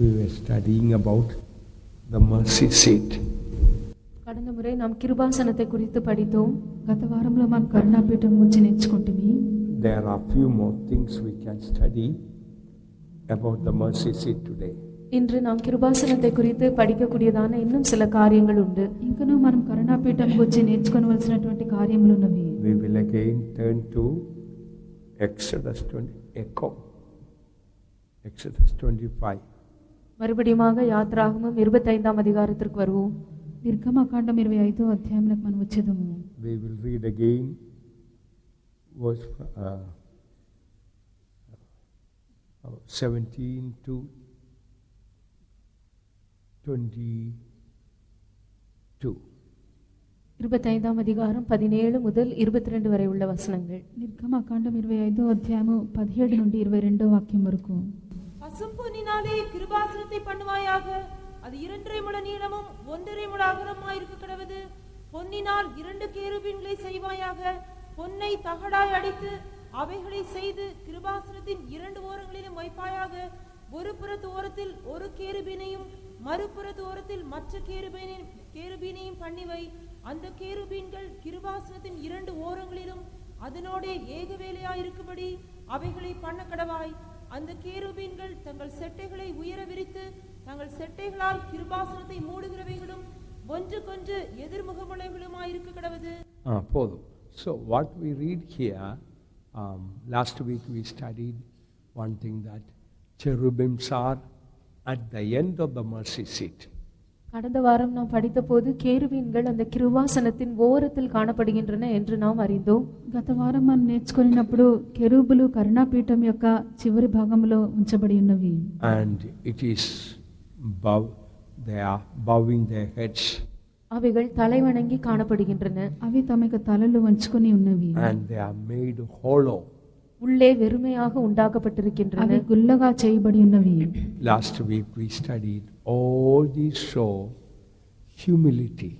we were studying about the mercy seat. கடந்த முறை நாம் கிருபாசனத்தை குறித்து படித்தோம். గత వారంలో మనం కరుణాపీఠం గురించి నేర్చుకుంటుమి. There are few more things we can study about the mercy seat today. இன்று நாம் கிருபாசனத்தை குறித்து படிக்கக்கூடியதான இன்னும் சில காரியங்கள் உண்டு. ఇంకనూ మనం కరుణాపీఠం గురించి నేర్చుకోవలసినటువంటి కార్యములు ఉన్నవి. We will again turn to Exodus 25. மறுபடியுமாக யாத்ராகமம் 25ஆம் அதிகாரத்திற்கு வருவோம். నిర్గమకాండం 25వ అధ్యాయంలోకి మనం వచ్చేదము. We will read again verse 17 to 22. 25ஆம் அதிகாரம் 17 முதல் 22 వரை ఉள்ள వచనங்கள். నిర్గమకాండం 25వ అధ్యాయము 17 నుండి 22వ వాక్యం వరకు. பசும்பொன்னினாலே கிருபாசனத்தை பண்ணுவாயாக, அது 2.5 முழ நீளமும் 1.5 முழ அகலமாய் இருக்க கடவது. பொன்னினால் 2 கேருபீன்களை செய்வாயாக. பொன்னை தகடாய் அடித்து அவைகளை செய்து கிருபாசனத்தின் 2 ஓரங்களிலும் வைப்பாயாக. ஒரு புறத்து ஓரத்தில் ஒரு கேருபீனையும் மறுபுறத்து ஓரத்தில் மற்ற கேருபீனையும் பண்ணிவை. அந்த கேருபீன்கள் கிருபாசனத்தின் 2 ஓரங்களிலும் அதனோட ஏக வேலையாயிருக்கும்படி அவைகளை பண்ண கடவாய். அந்த கேருபீன்கள் தங்கள் செட்டைகளை உயர விரித்து தங்கள் செட்டைகளால் கிருபாசனத்தை மூடுகிறவைகளும் ஒன்றுக்கொன்று எதிர்முகமுடையவளுமாயிருக்க கடவது. போதும். So what we read here, last week we studied one thing, that cherubims are at the end of the mercy seat. கடந்த வாரம் நாம் படித்த போது கேருபீன்கள் அந்த கிருபாசனத்தின் ஓரத்தில் காணப்படுகின்றன என்று நாம் அறிந்தோம். గత వారం మనం నేర్చుకున్నప్పుడు కెరూబులు కరుణాపీఠం యొక్క చివరి భాగంలో ఉంచబడి ఉన్నవి. And it is they are bowing their heads. அவைகள் தலைவணங்கி காணப்படுகின்றன. అవి తమ యొక్క తలలు వంచుకొని ఉన్నవి. And they are made hollow. உள்ளே வெறுமையாக உண்டாக்கப்பட்டிருக்கின்றன. అవి గుల్లగా చేయబడి ఉన్నవి. Last week we studied all these show humility.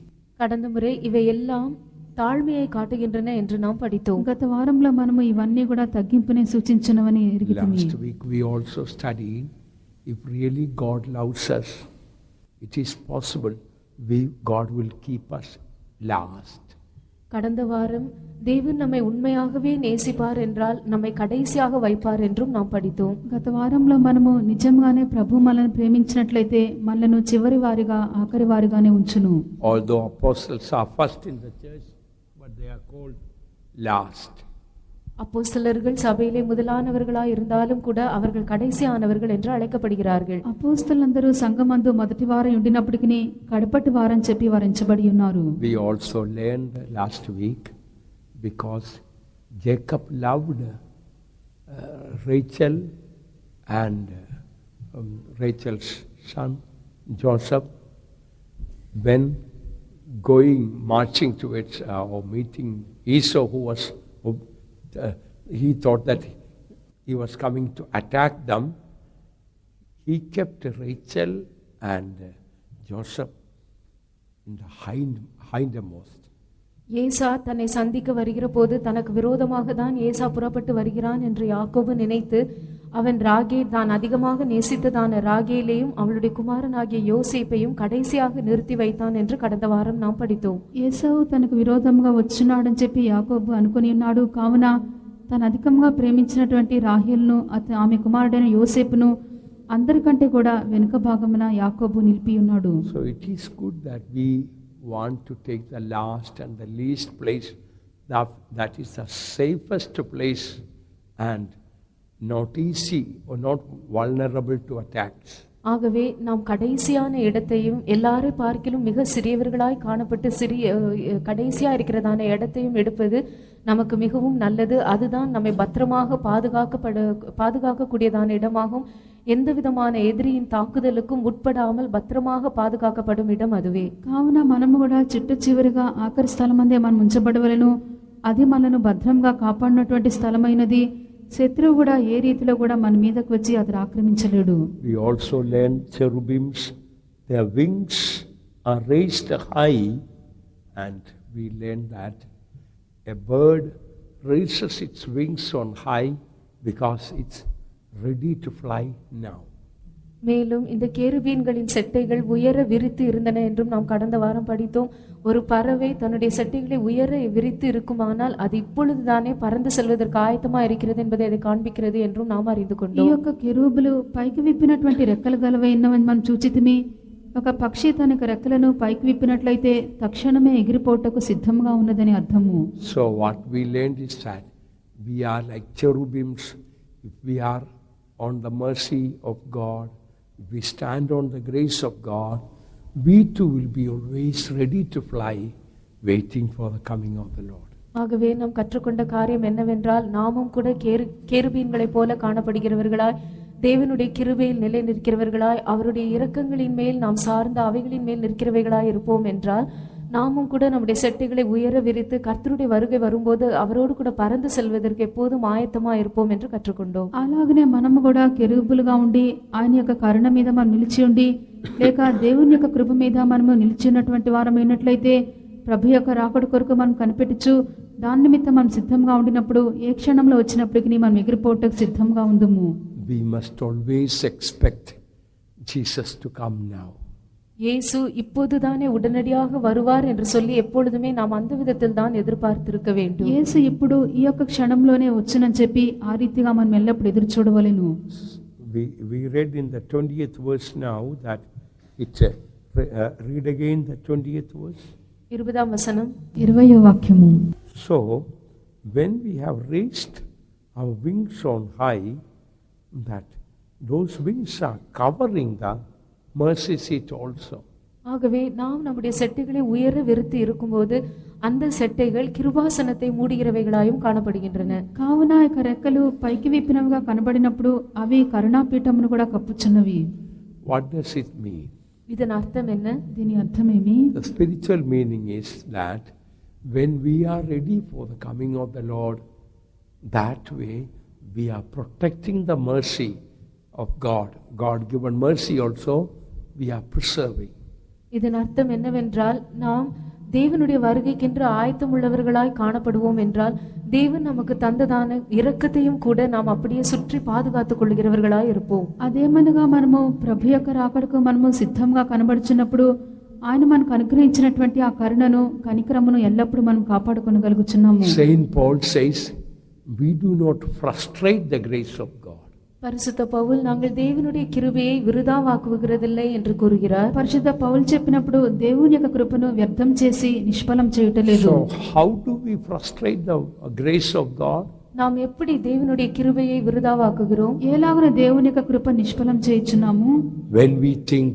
கடந்த முறை இவை எல்லாம் தாழ்மையை காட்டுகின்றன என்று நாம் படித்தோம். గత వారంలో మనము ఇవన్నీ కూడా తగ్గింపునే సూచించునవని ఎరిగితిమి. Last week we also studied, if really God loves us, it is possible God will keep us last. கடந்த வாரம் தேவன் நம்மை உண்மையாகவே நேசிப்பார் என்றால் நம்மை கடைசியாக வைப்பார் என்றும் நாம் படித்தோம். గత వారంలో మనము నిజంగానే ప్రభు మనల్ని ప్రేమించినట్లయితే మనలను చివరి వారిగా ఆఖరి వారిగానే ఉంచును. Although apostles are first in the church, but they are called last. அப்போஸ்தலர்கள் சபையிலே முதலானவர்களாய் இருந்தாலும் கூட அவர்கள் கடைசியானவர்கள் என்று அழைக்கப்படுகிறார்கள். అపోస్తలులందరూ సంఘమందు మొదటి వారం ఉండినప్పటికీ కడపటి వారం చెప్పి వరించబడి ఉన్నారు. We also learned last week, because Jacob loved Rachel and Rachel's son Joseph, when marching towards or meeting Esau, who was he thought that he was coming to attack them. He kept Rachel and Joseph in the hindermost. ஏசா தன்னை சந்திக்க வருகிற போது தனக்கு விரோதமாக தான் ஏசா புறப்பட்டு வருகிறான் என்று யாக்கோபு நினைத்து அவன் தான் அதிகமாக நேசித்ததான ராகேலையும் அவளுடைய குமாரனாகிய யோசேப்பையும் கடைசியாக நிறுத்தி வைத்தான் என்று கடந்த வாரம் நாம் படித்தோம். ఏసావు తనకు విరోధంగా వచ్చున్నాడని చెప్పి యాకోబు అనుకుని ఉన్నాడు. కావున తను అధికంగా ప్రేమించినటువంటి రాహేలును ఆమె కుమారుడైన యోసేపును అందరికంటే కూడా వెనుక భాగమున యాకోబు నిలిపి ఉన్నాడు. So it is good that we want to take the last and the least place, that is the safest place and not easy or not vulnerable to attacks. ஆகவே நாம் கடைசியான இடத்தையும் எல்லாரை பார்க்கிலும் மிக சிறியவர்களாய் காணப்பட்டு கடைசியா இருக்கிறதான இடத்தையும் எடுப்பது நமக்கு மிகவும் நல்லது. அதுதான் நம்மை பத்திரமாக பாதுகாக்கக்கூடியதான இடமாகும். எந்த விதமான எதிரியின் தாக்குதலுக்கும் உட்படாமல் பத்திரமாக பாதுகாக்கப்படும் இடம் அதுவே. కావున మనము కూడా చిట్ట చివరిగా ఆఖరి స్థలమందే మనం ఉంచబడవలెను. అది మనను భద్రంగా కాపాడినటువంటి స్థలమైనది. శత్రువు కూడా ఏ రీతిలో కూడా మన మీదకు వచ్చి అది ఆక్రమించలేడు. We also learn cherubims, their wings are raised high, and we learn that a bird raises its wings on high because it's ready to fly now. மேலும் இந்த கேருபீன்களின் செட்டைகள் உயர விரித்து இருந்தன என்றும் நாம் கடந்த வாரம் படித்தோம். ஒரு பறவை தன்னுடைய செட்டைகளை உயர விரித்து இருக்குமானால் அது இப்பொழுதுதானே பறந்து செல்வதற்கு ஆயத்தமா இருக்கிறது என்பதை அதை காண்பிக்கிறது என்றும் நாம் அறிந்து ఈ கொண்டோம். యొక్క కెరూబులు పైకి విప్పినటువంటి రెక్కలు గలవైనవని మనం చూచితిమి. ఒక పక్షి తన యొక్క రెక్కలను పైకి విప్పినట్లయితే తక్షణమే ఎగిరిపోవటకు సిద్ధంగా ఉన్నదని అర్థము. So what we learned is that we are like cherubims. If we are on the mercy of God, if we stand on the grace of God, we too will be always ready to fly, waiting for the coming of the Lord. ஆகவே நாம் கற்றுக்கொண்ட காரியம் என்னவென்றால் நாமும் கூட கேருபீன்களைப் போல காணப்படுகிறவர்களாய், தேவனுடைய கிருபையில் நிலை நிற்கிறவர்களாய், அவருடைய இரக்கங்களின் மேல் நாம் சார்ந்த அவைகளின் மேல் நிற்கிறவைகளாய் இருப்போம் என்றால் நாமும் கூட நம்முடைய செட்டைகளை உயர விரித்து கர்த்தருடைய வருகை வரும்போது அவரோடு கூட பறந்து செல்வதற்கு எப்போதும் ஆயத்தமா இருப்போம் என்று కట్టుకొండోం. అలాగనే మనము కూడా కెరూబులుగా ఉండి ఆయన యొక్క కరుణ మీద మనం నిలిచి ఉండి లేక దేవుని యొక్క కృప మీద మనము నిలిచి ఉన్నటువంటి వారం అయినట్లయితే ప్రభు యొక్క రాకడ కొరకు మనం కనిపెట్టుచు దాని నిమిత్తం మనం సిద్ధంగా ఉండినప్పుడు ఏ క్షణంలో వచ్చినప్పటికీ మనం ఎగిరిపోవటకు సిద్ధంగా ఉందము. We must always expect Jesus to come now. இயேசு இப்போதுதானே உடனடியாக வருவார் என்று சொல்லி எப்பொழுதுமே நாம் அந்த விதத்தில் தான் எதிர்பார்த்திருக்க வேண்டும். యేసు ఇప్పుడు ఈ యొక్క క్షణంలోనే వచ్చునని చెప్పి ఆ రీతిగా మనం ఎల్లప్పుడు ఎదురు చూడవలెను. We read in the 20th verse now that read again the 20th verse. 20వ వచనం 20వ వాక్యము. So when we have raised our wings on high, that those wings are covering the mercy seat also. ஆகவே நாம் நம்முடைய செட்டைகளை உயர விரித்து இருக்கும்போது அந்த செட்டைகள் கிருபாசனத்தை மூடுகிறவைகளாயும் காணப்படுகின்றன. కావున యొక్క రెక్కలు పైకి విప్పినవిగా కనబడినప్పుడు అవి కరుణాపీఠమును కూడా కప్పుచున్నవి. What does it mean? இதன் அர்த்தம் என்ன? దీని అర్థమేమి? The spiritual meaning is that when we are ready for the coming of the Lord, that way we are protecting the mercy of God. God given mercy also we are preserving. இதன் அர்த்தம் என்னவென்றால் நாம் தேவனுடைய வருகைக்கென்று ஆயத்தம் உள்ளவர்களாய் காணப்படுவோம் என்றால் தேவன் நமக்கு தந்ததான இரக்கத்தையும் கூட நாம் அப்படியே சுற்றி பாதுகாத்துக் கொள்கிறவர்களாய் இருப்போம். అదేమనగా మనము ప్రభు యొక్క రాకడకు మనము సిద్ధంగా కనబడుచున్నప్పుడు ఆయన మనకు అనుగ్రహించినటువంటి ఆ కరుణను కనికరమును ఎల్లప్పుడూ మనం కాపాడుకొనగలుగుచున్నాము. Saint Paul says we do not frustrate the grace of God. பரிசுத்த பவுல் நாங்கள் தேவனுடைய கிருபையை விருதாவாக்குகிறதில்லை என்று கூறுகிறார். పరిశుద్ధ పౌలు చెప్పినప్పుడు దేవుని యొక్క కృపను వ్యర్థం చేసి నిష్ఫలం చేయటలేదు. So how do we frustrate the grace of God? நாம் எப்படி தேவனுடைய கிருபையை விருதாவாக்குகிறோம்? ఎలాగన దేవుని యొక్క కృప నిష్ఫలం చేయుచున్నాము? When we think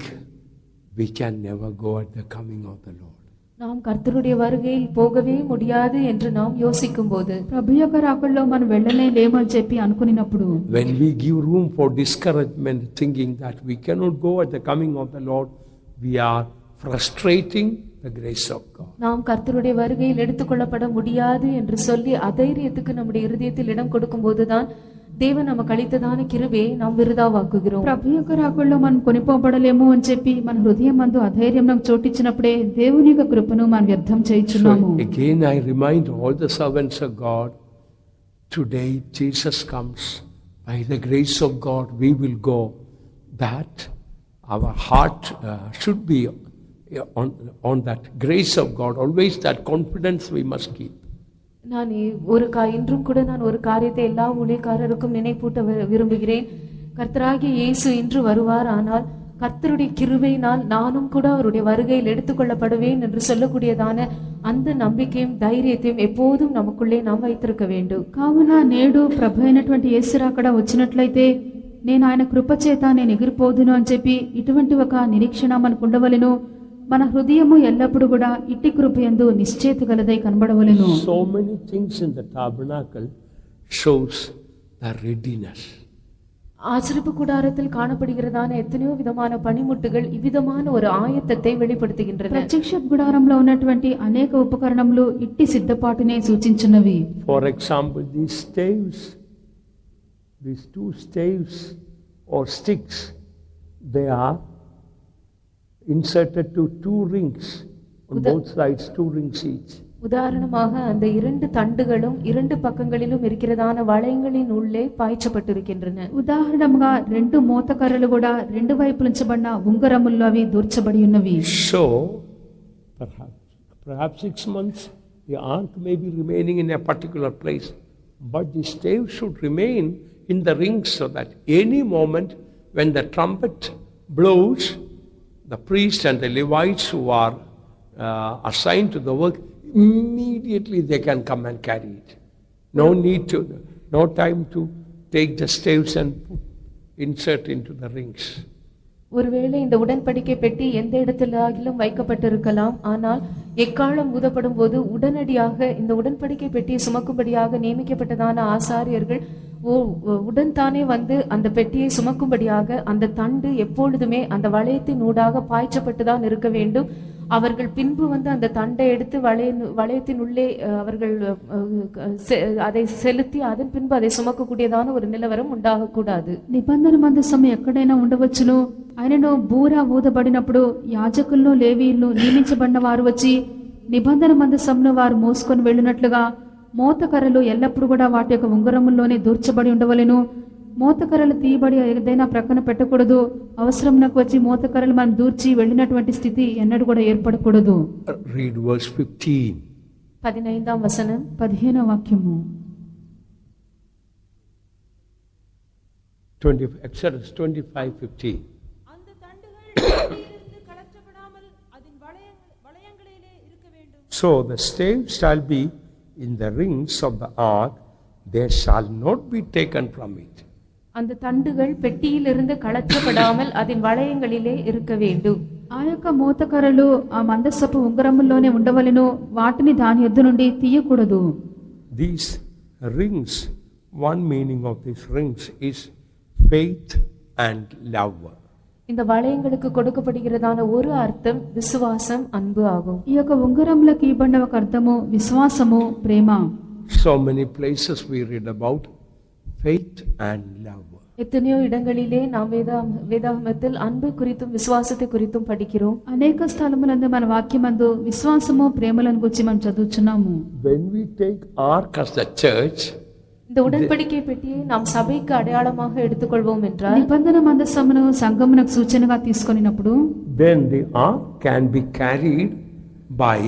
we can never go at the coming of the Lord. நாம் கர்த்தருடைய வருகையில் போகவே முடியாது என்று நாம் யோசிக்கும் போது, ప్రభు యొక్క రాకడలో మనం వెళ్ళనే లేము అని చెప్పి అనుకున్నప్పుడు, when we give room for discouragement thinking that we cannot go at the coming of the Lord, we are frustrating the grace of God. நாம் கர்த்தருடைய வருகையில் எடுத்துக்கொள்ளப்பட முடியாது என்று சொல்லி அதைரியத்துக்கு நம்முடைய இருதயத்தில் இடம் கொடுக்கும் போதுதான் தேவன் நமக்கு அளித்ததான கிருபையை நாம் விருதாவாக்குகிறோம். ప్రభు యొక్క రాకడలో మనం కొనిపోబడలేము అని చెప్పి మన హృదయం నందు అధైర్యం నాకు చోటిచ్చినప్పుడే దేవుని యొక్క కృపను మనం వ్యర్థం చేయుచున్నాము. So again I remind all the servants of God, today Jesus comes, by the grace of God we will go. That our heart should be on that grace of God. Always that confidence we must keep. நான் இன்றும் கூட நான் ஒரு காரியத்தை எல்லா ஊழியக்காரருக்கும் நினைப்பூட்ட விரும்புகிறேன். கர்த்தராகிய இயேசு இன்று வருவார், ஆனால் கர்த்தருடைய கிருபையினால் நானும் கூட அவருடைய வருகையில் எடுத்துக்கொள்ளப்படுவேன் என்று சொல்லக்கூடியதான அந்த நம்பிக்கையும் தைரியத்தையும் எப்போதும் நமக்குள்ளே நாம் வைத்திருக்க வேண்டும். కావున నేడు ప్రభు అయినటువంటి యేసు రాకడ వచ్చినట్లయితే నేను ఆయన కృప చేత నేను ఎగిరిపోదును అని చెప్పి ఇటువంటి ఒక నిరీక్షణ మనకు ఉండవలెను. మన హృదయము ఎల్లప్పుడూ కూడా ఇట్టి కృపయందు నిశ్చయిత గలదై కనబడవలెను. So many things in the tabernacle shows the readiness. ஆசரிப்பு கூடாரத்தில் காணப்படுகிறதான எத்தனையோ விதமான பணிமுட்டுகள் இவ்விதமான ஒரு ஆயத்தத்தை வெளிப்படுத்துகின்றன. ప్రత్యక్ష గుడారంలో ఉన్నటువంటి అనేక ఉపకరణములు ఇట్టి సిద్ధపాటునే సూచించున్నవి. For example, these two staves or sticks, they are inserted to two rings on both sides, 2 rings each. உதாரணமாக அந்த இரண்டு தண்டுகளும் இரண்டு பக்கங்களிலும் இருக்கிறதான வளையங்களின் உள்ளே பாய்ச்சப்பட்டிருக்கின்றன. ఉదాహరణంగా రెండు మోతకర్రలు కూడా రెండు వైపుల ఉంచబడిన ఉంగరముల్లో అవి దూర్చబడి ఉన్నవి. So, perhaps 6 months, the ark may be remaining in a particular place, but the stave should remain in the rings so that any moment when the trumpet blows, the priests and the Levites who are assigned to the work, immediately they can come and carry it. No time to take the staves and insert into the rings. ஒருவேளை இந்த உடன்படிக்கை பெட்டி எந்த இடத்திலாகிலும் வைக்கப்பட்டிருக்கலாம். ஆனால் எக்காலம் ஊதப்படும் போது உடனடியாக இந்த உடன்படிக்கை பெட்டியை சுமக்கும்படியாக நியமிக்கப்பட்டதான ஆசாரியர்கள் உடன் தானே வந்து அந்த பெட்டியை சுமக்கும்படியாக அந்த தண்டு எப்பொழுதுமே அந்த வளையத்தின் ஊடாக பாய்ச்சப்பட்டுதான் இருக்க வேண்டும். அவர்கள் பின்பு வந்து அந்த தண்டை எடுத்து வளையத்தின் உள்ளே அவர்கள் அதை செலுத்தி அதன் பின்பு அதை சுமக்கக்கூடியதான ஒரு நிலவரம் ఉండకూడదు. నిబంధన మందసం ఎక్కడైనా ఉండవచ్చును. ఆయనను బూర ఊదబడినప్పుడు యాజకులను లేవీయులను నియమించబడిన వారు వచ్చి నిబంధన మందసంను వారు మోసుకొని వెళ్ళినట్లుగా మోతకర్రలు ఎల్లప్పుడూ కూడా వాటి యొక్క ఉంగరముల్లోనే దూర్చబడి ఉండవలెను. మోతకర్రలు తీయబడి ఏదైనా ప్రక్కన పెట్టకూడదు. అవసరంకు వచ్చి మోతకర్రలు మనం దూర్చి వెళ్ళినటువంటి స్థితి ఎన్నడూ కూడా ఏర్పడకూడదు. Read verse 15. 15వ వచనం 15వ వాక్యము. Exodus 25:15. அந்த தண்டுகள் பெட்டியிலிருந்து கலற்றப்படாமல் அதன் வளையங்களிலே இருக்க வேண்டும். So the staves shall be in the rings of the ark, they shall not be taken from it. அந்த தண்டுகள் பெட்டியிலிருந்து கலற்றப்படாமல் அதன் வளையங்களிலே இருக்க வேண்டும். ఆ యొక్క మోతకర్రలు ఆ మందసపు ఉంగరముల్లోనే ఉండవలెను. వాటిని దాని యొద్ద నుండి తీయకూడదు. These rings, one meaning of these rings is faith and love. இந்த வளையங்களுக்கு கொடுக்கப்படுகிறதான ஒரு அர்த்தம் விசுவாசம், அன்பு ஆகும். ఈ యొక్క ఉంగరములకు ఇవ్వబడిన ఒక అర్థము విశ్వాసము, ప్రేమ. So many places we read about faith and love. எத்தனையோ இடங்களிலே நாம் வேதாகமத்தில் அன்பை குறித்தும் விசுவாசத்தை குறித்தும் படிக்கிறோம். అనేక స్థలములందు మన వాక్యమందు విశ్వాసము, ప్రేమలను గురించి మనం చదువుచున్నాము. When we take ark as the church, இந்த உடன்படிக்கை பெட்டியை நாம் சபைக்கு அடையாளமாக எடுத்துக்கொள்வோம் என்றால், నిబంధన మందసమును సంఘమునకు సూచనగా తీసుకొనినప్పుడు, then the ark can be carried by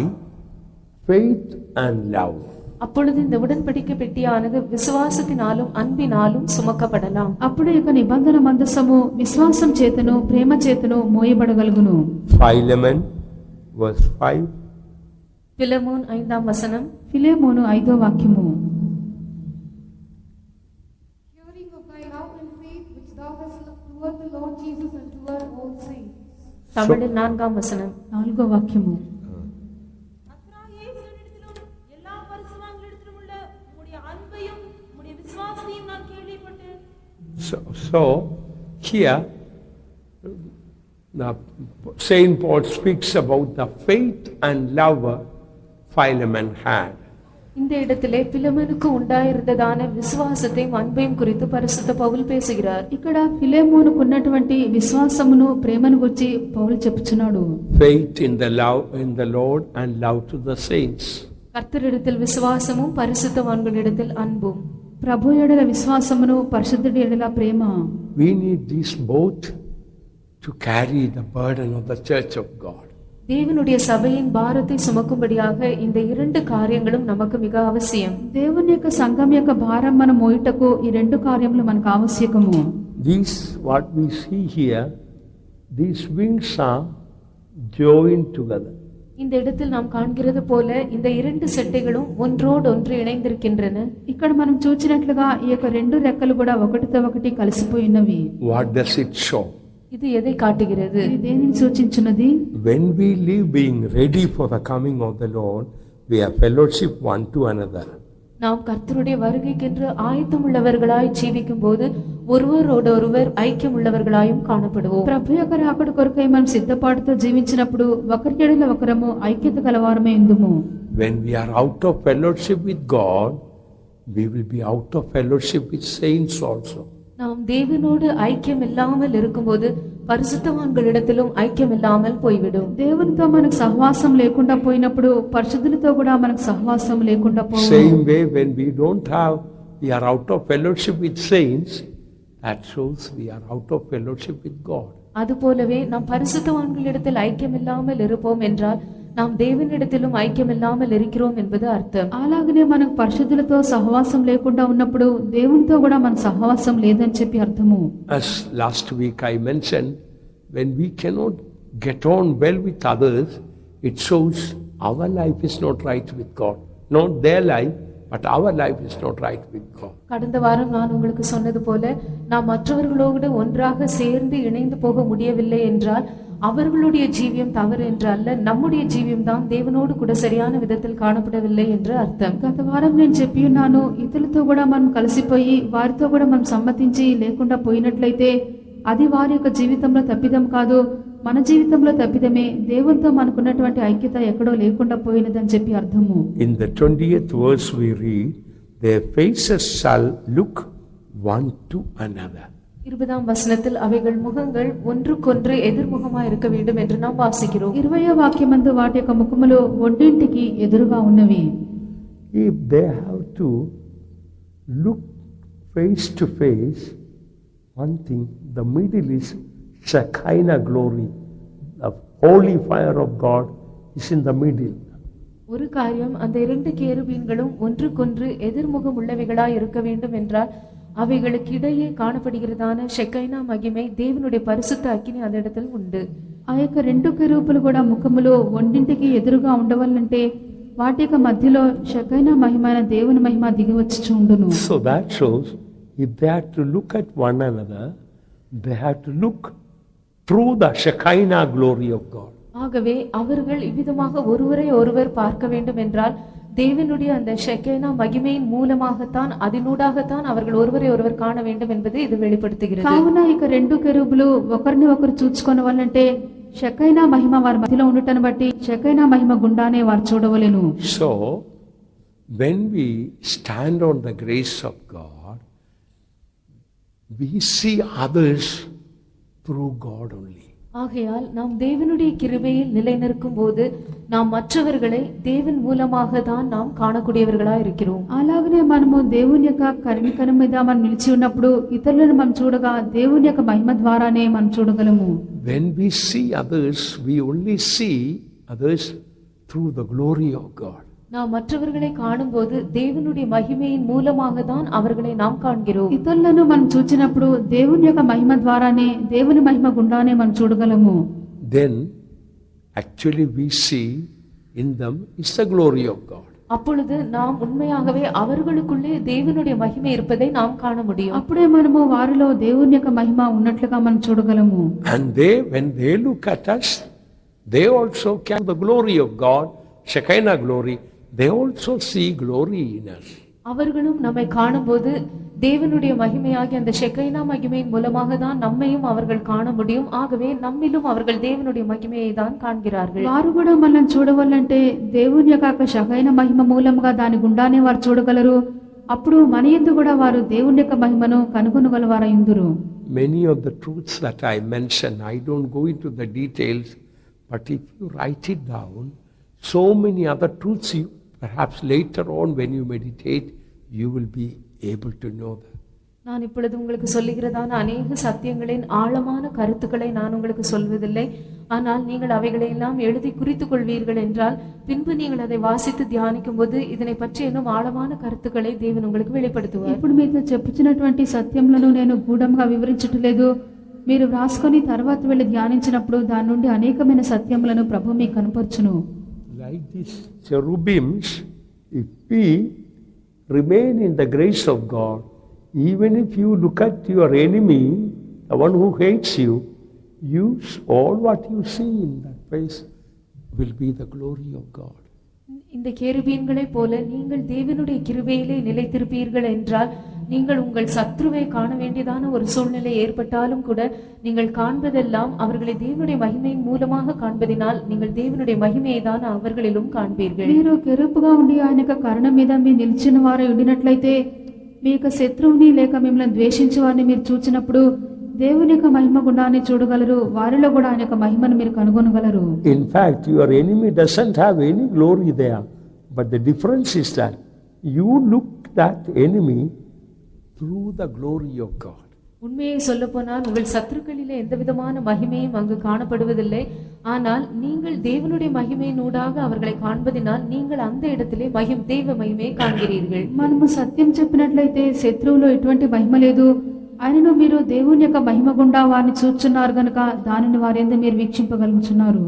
faith and love. அப்பொழுது இந்த உடன்படிக்கை பெட்டியானது விசுவாசத்தினாலும் அன்பினாலும் சுமக்கப்படலாம். అప్పుడు ఇక నిబంధన మందసము విశ్వాసం చేతను, ప్రేమ చేతను మోయబడగలుగును. Philemon verse 5. பிலமோன் 5వ వచనం. ఫిలెమోను 5వ వాక్యము. Hearing of thy love and faith which thou hast toward the Lord Jesus and toward all saints. தமிழில் 4వ வசனம். 4వ వాక్యము. கர்த்தராகிய இயேசுவினிடத்திலும் எல்லா பரிசுத்தவான்களிடத்திலும் உள்ள உம்முடைய அன்பையும் உம்முடைய விசுவாசத்தையும் நான் கேள்விப்பட்டேன். So here Saint Paul speaks about the faith and love Philemon had. இந்த இடத்திலே பிலமோனுக்கு உண்டாயிருந்ததான விசுவாசத்தையும் அன்பையும் குறித்து பரிசுத்த பவுல் பேசுகிறார். ఇక్కడ ఫిలెమోనుకు ఉన్నటువంటి విశ్వాసమును, ప్రేమను గురించి పౌలు చెప్పుచున్నాడు. Faith in the Lord and love to the saints. கர்த்தரிடத்தில் விசுவாசமும் பரிசுத்தவான்களிடத்தில் அன்பும். ప్రభు ఎడల విశ్వాసమును, పరిశుద్ధుడి ఎడల ప్రేమ. We need these both to carry the burden of the church of God. தேவனுடைய சபையின் பாரத்தை சுமக்கும்படியாக இந்த இரண்டு காரியங்களும் நமக்கு மிக அவசியம். దేవుని యొక్క సంఘం యొక్క భారం మనం మోయుటకు ఈ రెండు కార్యములు మనకు ఆవశ్యకము. These what we see here, these wings are joined together. இந்த இடத்தில் நாம் காண்கிறது போல இந்த இரண்டு செட்டைகளும் ஒன்றோடு ஒன்று இணைந்திருக்கின்றன. ఇక్కడ మనం చూచినట్లుగా ఈ యొక్క రెండు రెక్కలు కూడా ఒకటితో ఒకటి కలిసిపోయి ఉన్నవి. What does it show? இது எதை காட்டுகிறது? ఇది దేనిని సూచించున్నది? When we live being ready for the coming of the Lord, we have fellowship one to another. நாம் கர்த்தருடைய வருகைக்கென்று ஆயத்தம் உள்ளவர்களாய் ஜீவிக்கும் போது ஒருவரோடொருவர் ஐக்கியம் உள்ளவர்களாயும் காணப்படுவோம். ప్రభు యొక్క రాకడ కొరకై మనం సిద్ధపాటుతో జీవించినప్పుడు ఒకరి ఎడల ఒకరము ఐక్యత కలవారమే ఉందుము. When we are out of fellowship with God, we will be out of fellowship with saints also. நாம் தேவனோடு ஐக்கியம் இல்லாமல் இருக்கும்போது పరిశుద్ధవాన్களிடத்திலும் ఐక్యం ఇల్లాமல் పోయివిడు. దేవునితో మనకు సహవాసం లేకుండా పోయినప్పుడు పరిశుద్ధులతో కూడా మనకు సహవాసం లేకుండా పోవు. Same way, when we are out of fellowship with saints, that shows we are out of fellowship with God. அதுபோலவே நாம் பரிசுத்தவான்களிடத்தில் ஐக்கியம் இல்லாமல் இருப்போம் என்றால் நாம் தேவனிடத்திலும் ஐக்கியம் இல்லாமல் இருக்கிறோம் என்பது అర్థం. అలాగనే మనకు పరిశుద్ధులతో సహవాసం లేకుండా ఉన్నప్పుడు దేవునితో కూడా మన సహవాసం లేదని చెప్పి అర్థము. As last week I mentioned, when we cannot get on well with others, it shows our life is not right with God. Not their life, but our life is not right with God. கடந்த வாரம் நான் உங்களுக்கு சொன்னது போல நாம் மற்றவர்களோடு ஒன்றாக சேர்ந்து இணைந்து போக முடியவில்லை என்றால் அவர்களுடைய ஜீவியம் தவறு என்று அல்ல, நம்முடைய జీవియం தான் దేవునోడు కూడా సరైన విధத்தில் కాణపడవిல்லை என்று అర్థం. గత వారం నేను చెప్పి ఉన్నాను, ఇతరులతో కూడా మనం కలిసిపోయి వారితో కూడా మనం సమ్మతించి లేకుండా పోయినట్లయితే అది వారి యొక్క జీవితంలో తప్పిదం కాదు, మన జీవితంలో తప్పిదమే. దేవునితో మనకున్నటువంటి ఐక్యత ఎక్కడో లేకుండా పోయినదని చెప్పి అర్థము. In the 20th verse we read, their faces shall look one to another. 20ஆம் வசனத்தில் அவைகள் முகங்கள் ஒன்றுக்கொன்று எதிர்முகமாக இருக்க வேண்டும் என்று நாம் வாசிக்கிறோம். 20వ వాక్యమందు వాటి యొక్క ముఖములు ఒంటింటికి ఎదురుగా ఉన్నవి. If they have to look face to face, one thing, the middle is Shekinah glory. The holy fire of God is in the middle. ஒரு காரியம், அந்த இரண்டு கேருபீன்களும் ஒன்றுக்கொன்று எதிர்முகம் உள்ளவைகளாய் இருக்க வேண்டும் என்றால் அவைகளுக்கு இடையே காணப்படுகிறதான షెకైనా మహిமை దేవునుடைய పరిశుద్ధ అగ్ని அந்த இடத்தில் உண்டு. ఆ యొక్క రెండు కెరూబులు కూడా ముఖములో ఒంటింటికి ఎదురుగా ఉండవాలంటే వాటి యొక్క మధ్యలో షెకైనా మహిమైన దేవుని మహిమ దిగి వచ్చి ఉండును. So that shows if they have to look at one another, they have to look through the Shekinah glory of God. ஆகவே அவர்கள் இவ்விதமாக ஒருவரை ஒருவர் பார்க்க வேண்டும் என்றால் தேவனுடைய அந்த ஷெகேனா மகிமையின் மூலமாகத்தான் அதினூடாகத்தான் அவர்கள் ஒருவரை ஒருவர் காண வேண்டும் என்பது இது வெளிப்படுத்துகிறது. కావున ఇక రెండు కెరూబులు ఒకరిని ఒకరు చూచుకొనవాలంటే షెకైనా మహిమ వారి మధ్యలో ఉండటను బట్టి షెకైనా మహిమ గుండానే వారు చూడవలెను. So when we stand on the grace of God, we see others through God only. ஆகையால் நாம் தேவனுடைய கிருபையில் நிலைநிற்கும் போது நாம் மற்றவர்களை தேவன் மூலமாக தான் நாம் காணக்கூடியவர்களாய் இருக்கிறோம். అలాగనే మనము దేవుని యొక్క కనికరం మీద మనం నిలిచి ఉన్నప్పుడు ఇతరులను మనం చూడగా దేవుని యొక్క మహిమ ద్వారానే మనం చూడగలము. When we see others, we only see others through the glory of God. நாம் மற்றவர்களை காணும்போது தேவனுடைய மகிமையின் மூலமாக தான் அவர்களை நாம் காண்கிறோம். ఇతరులను మనం చూచినప్పుడు దేవుని యొక్క మహిమ ద్వారానే దేవుని మహిమ గుండానే మనం చూడగలము. Then actually we see in them is the glory of God. அப்பொழுது நாம் உண்மையாகவே அவர்களுக்குள்ளே தேவனுடைய மகிமை இருப்பதை நாம் காண முடியும். అప్పుడే మనము వారిలో దేవుని యొక్క మహిమ ఉన్నట్లుగా మనం చూడగలము. And when they look at us, they also carry the glory of God, Shekinah glory. They also see glory in us. அவர்களும் நம்மை காணும்போது தேவனுடைய மகிமையாகிய அந்த ஷெகைனா மகிமையின் மூலமாக தான் நம்மையும் அவர்கள் காண முடியும். ஆகவே நம்மிலும் அவர்கள் தேவனுடைய மகிமையை தான் காண்கிறார்கள். వారు కూడా మనం చూడవాలంటే దేవుని యొక్క షెకైనా మహిమ మూలముగా దాని గుండానే వారు చూడగలరు. అప్పుడు మన యందు కూడా వారు దేవుని యొక్క మహిమను కనుగొనగలవారయుందురు. Many of the truths that I mentioned, I don't go into the details, but if you write it down, so many other truths you perhaps later on when you meditate you will be able to know that. நான் இப்பொழுது உங்களுக்கு சொல்லுகிறதான அநேக சத்தியங்களின் ஆழமான கருத்துக்களை நான் உங்களுக்கு சொல்வதில்லை. ஆனால் நீங்கள் அவைகளை எல்லாம் எழுதி குறித்துக் கொள்வீர்கள் என்றால் பின்பு நீங்கள் அதை வாசித்து தியானிக்கும் போது இதனை பற்றி இன்னும் ஆழமான கருத்துக்களை தேவன் உங்களுக்கு வெளிப்படுத்துவார். ఇప్పుడు మీతో చెప్పుచున్నటువంటి సత్యములను నేను గూఢంగా వివరించట్లేదు. మీరు వ్రాసుకొని తర్వాత వెళ్ళి ధ్యానించినప్పుడు దాని నుండి అనేకమైన సత్యములను ప్రభు మీకు కనపరచును. Like these cherubims, if we remain in the grace of God, even if you look at your enemy, the one who hates you, all what you see in that face will be the glory of God. இந்த கேருபீன்களை போல நீங்கள் தேவனுடைய கிருபையிலே நிலைத்திருப்பீர்கள் என்றால் நீங்கள் உங்கள் சத்ருவை காண வேண்டியதான ஒரு சூழ்நிலை ஏற்பட்டாலும் கூட நீங்கள் காண்பதெல்லாம் அவர்களை தேவனுடைய மகிமையின் மூலமாக காண்பதினால் நீங்கள் தேவனுடைய மகிமையை தான் அவர்களிலும் காண்பீர்கள். మీరు కెరూబుగా ఉండి ఆయన యొక్క కరుణ మీద మీ నిలిచిన వారై ఉండినట్లయితే మీ యొక్క శత్రువుని లేక మిమ్మల్ని ద్వేషించే వారిని మీరు చూచినప్పుడు దేవుని యొక్క మహిమ గుండాన్ని చూడగలరు, వారిలో కూడా ఆయన యొక్క మహిమను మీరు కనుగొనగలరు. In fact, your enemy doesn't have any glory there. But the difference is that you look that enemy through the glory of God. உண்மையை சொல்லப்போனால் உங்கள் சத்துருக்களிலே எந்த விதமான மகிமையும் அங்கு காணப்படுவதில்லை. ஆனால் நீங்கள் தேவனுடைய மகிமையினூடாக அவர்களை காண்பதினால் நீங்கள் அந்த இடத்திலே தேவ மகிமையை காண்கிறீர்கள். మనము సత్యం చెప్పినట్లయితే శత్రువులో ఎటువంటి మహిమ లేదు, ఆయనను మీరు దేవుని యొక్క మహిమ గుండా వారిని చూచున్నారు గనుక దానిని వారేందు మీరు వీక్షింపగలుగుతున్నారు.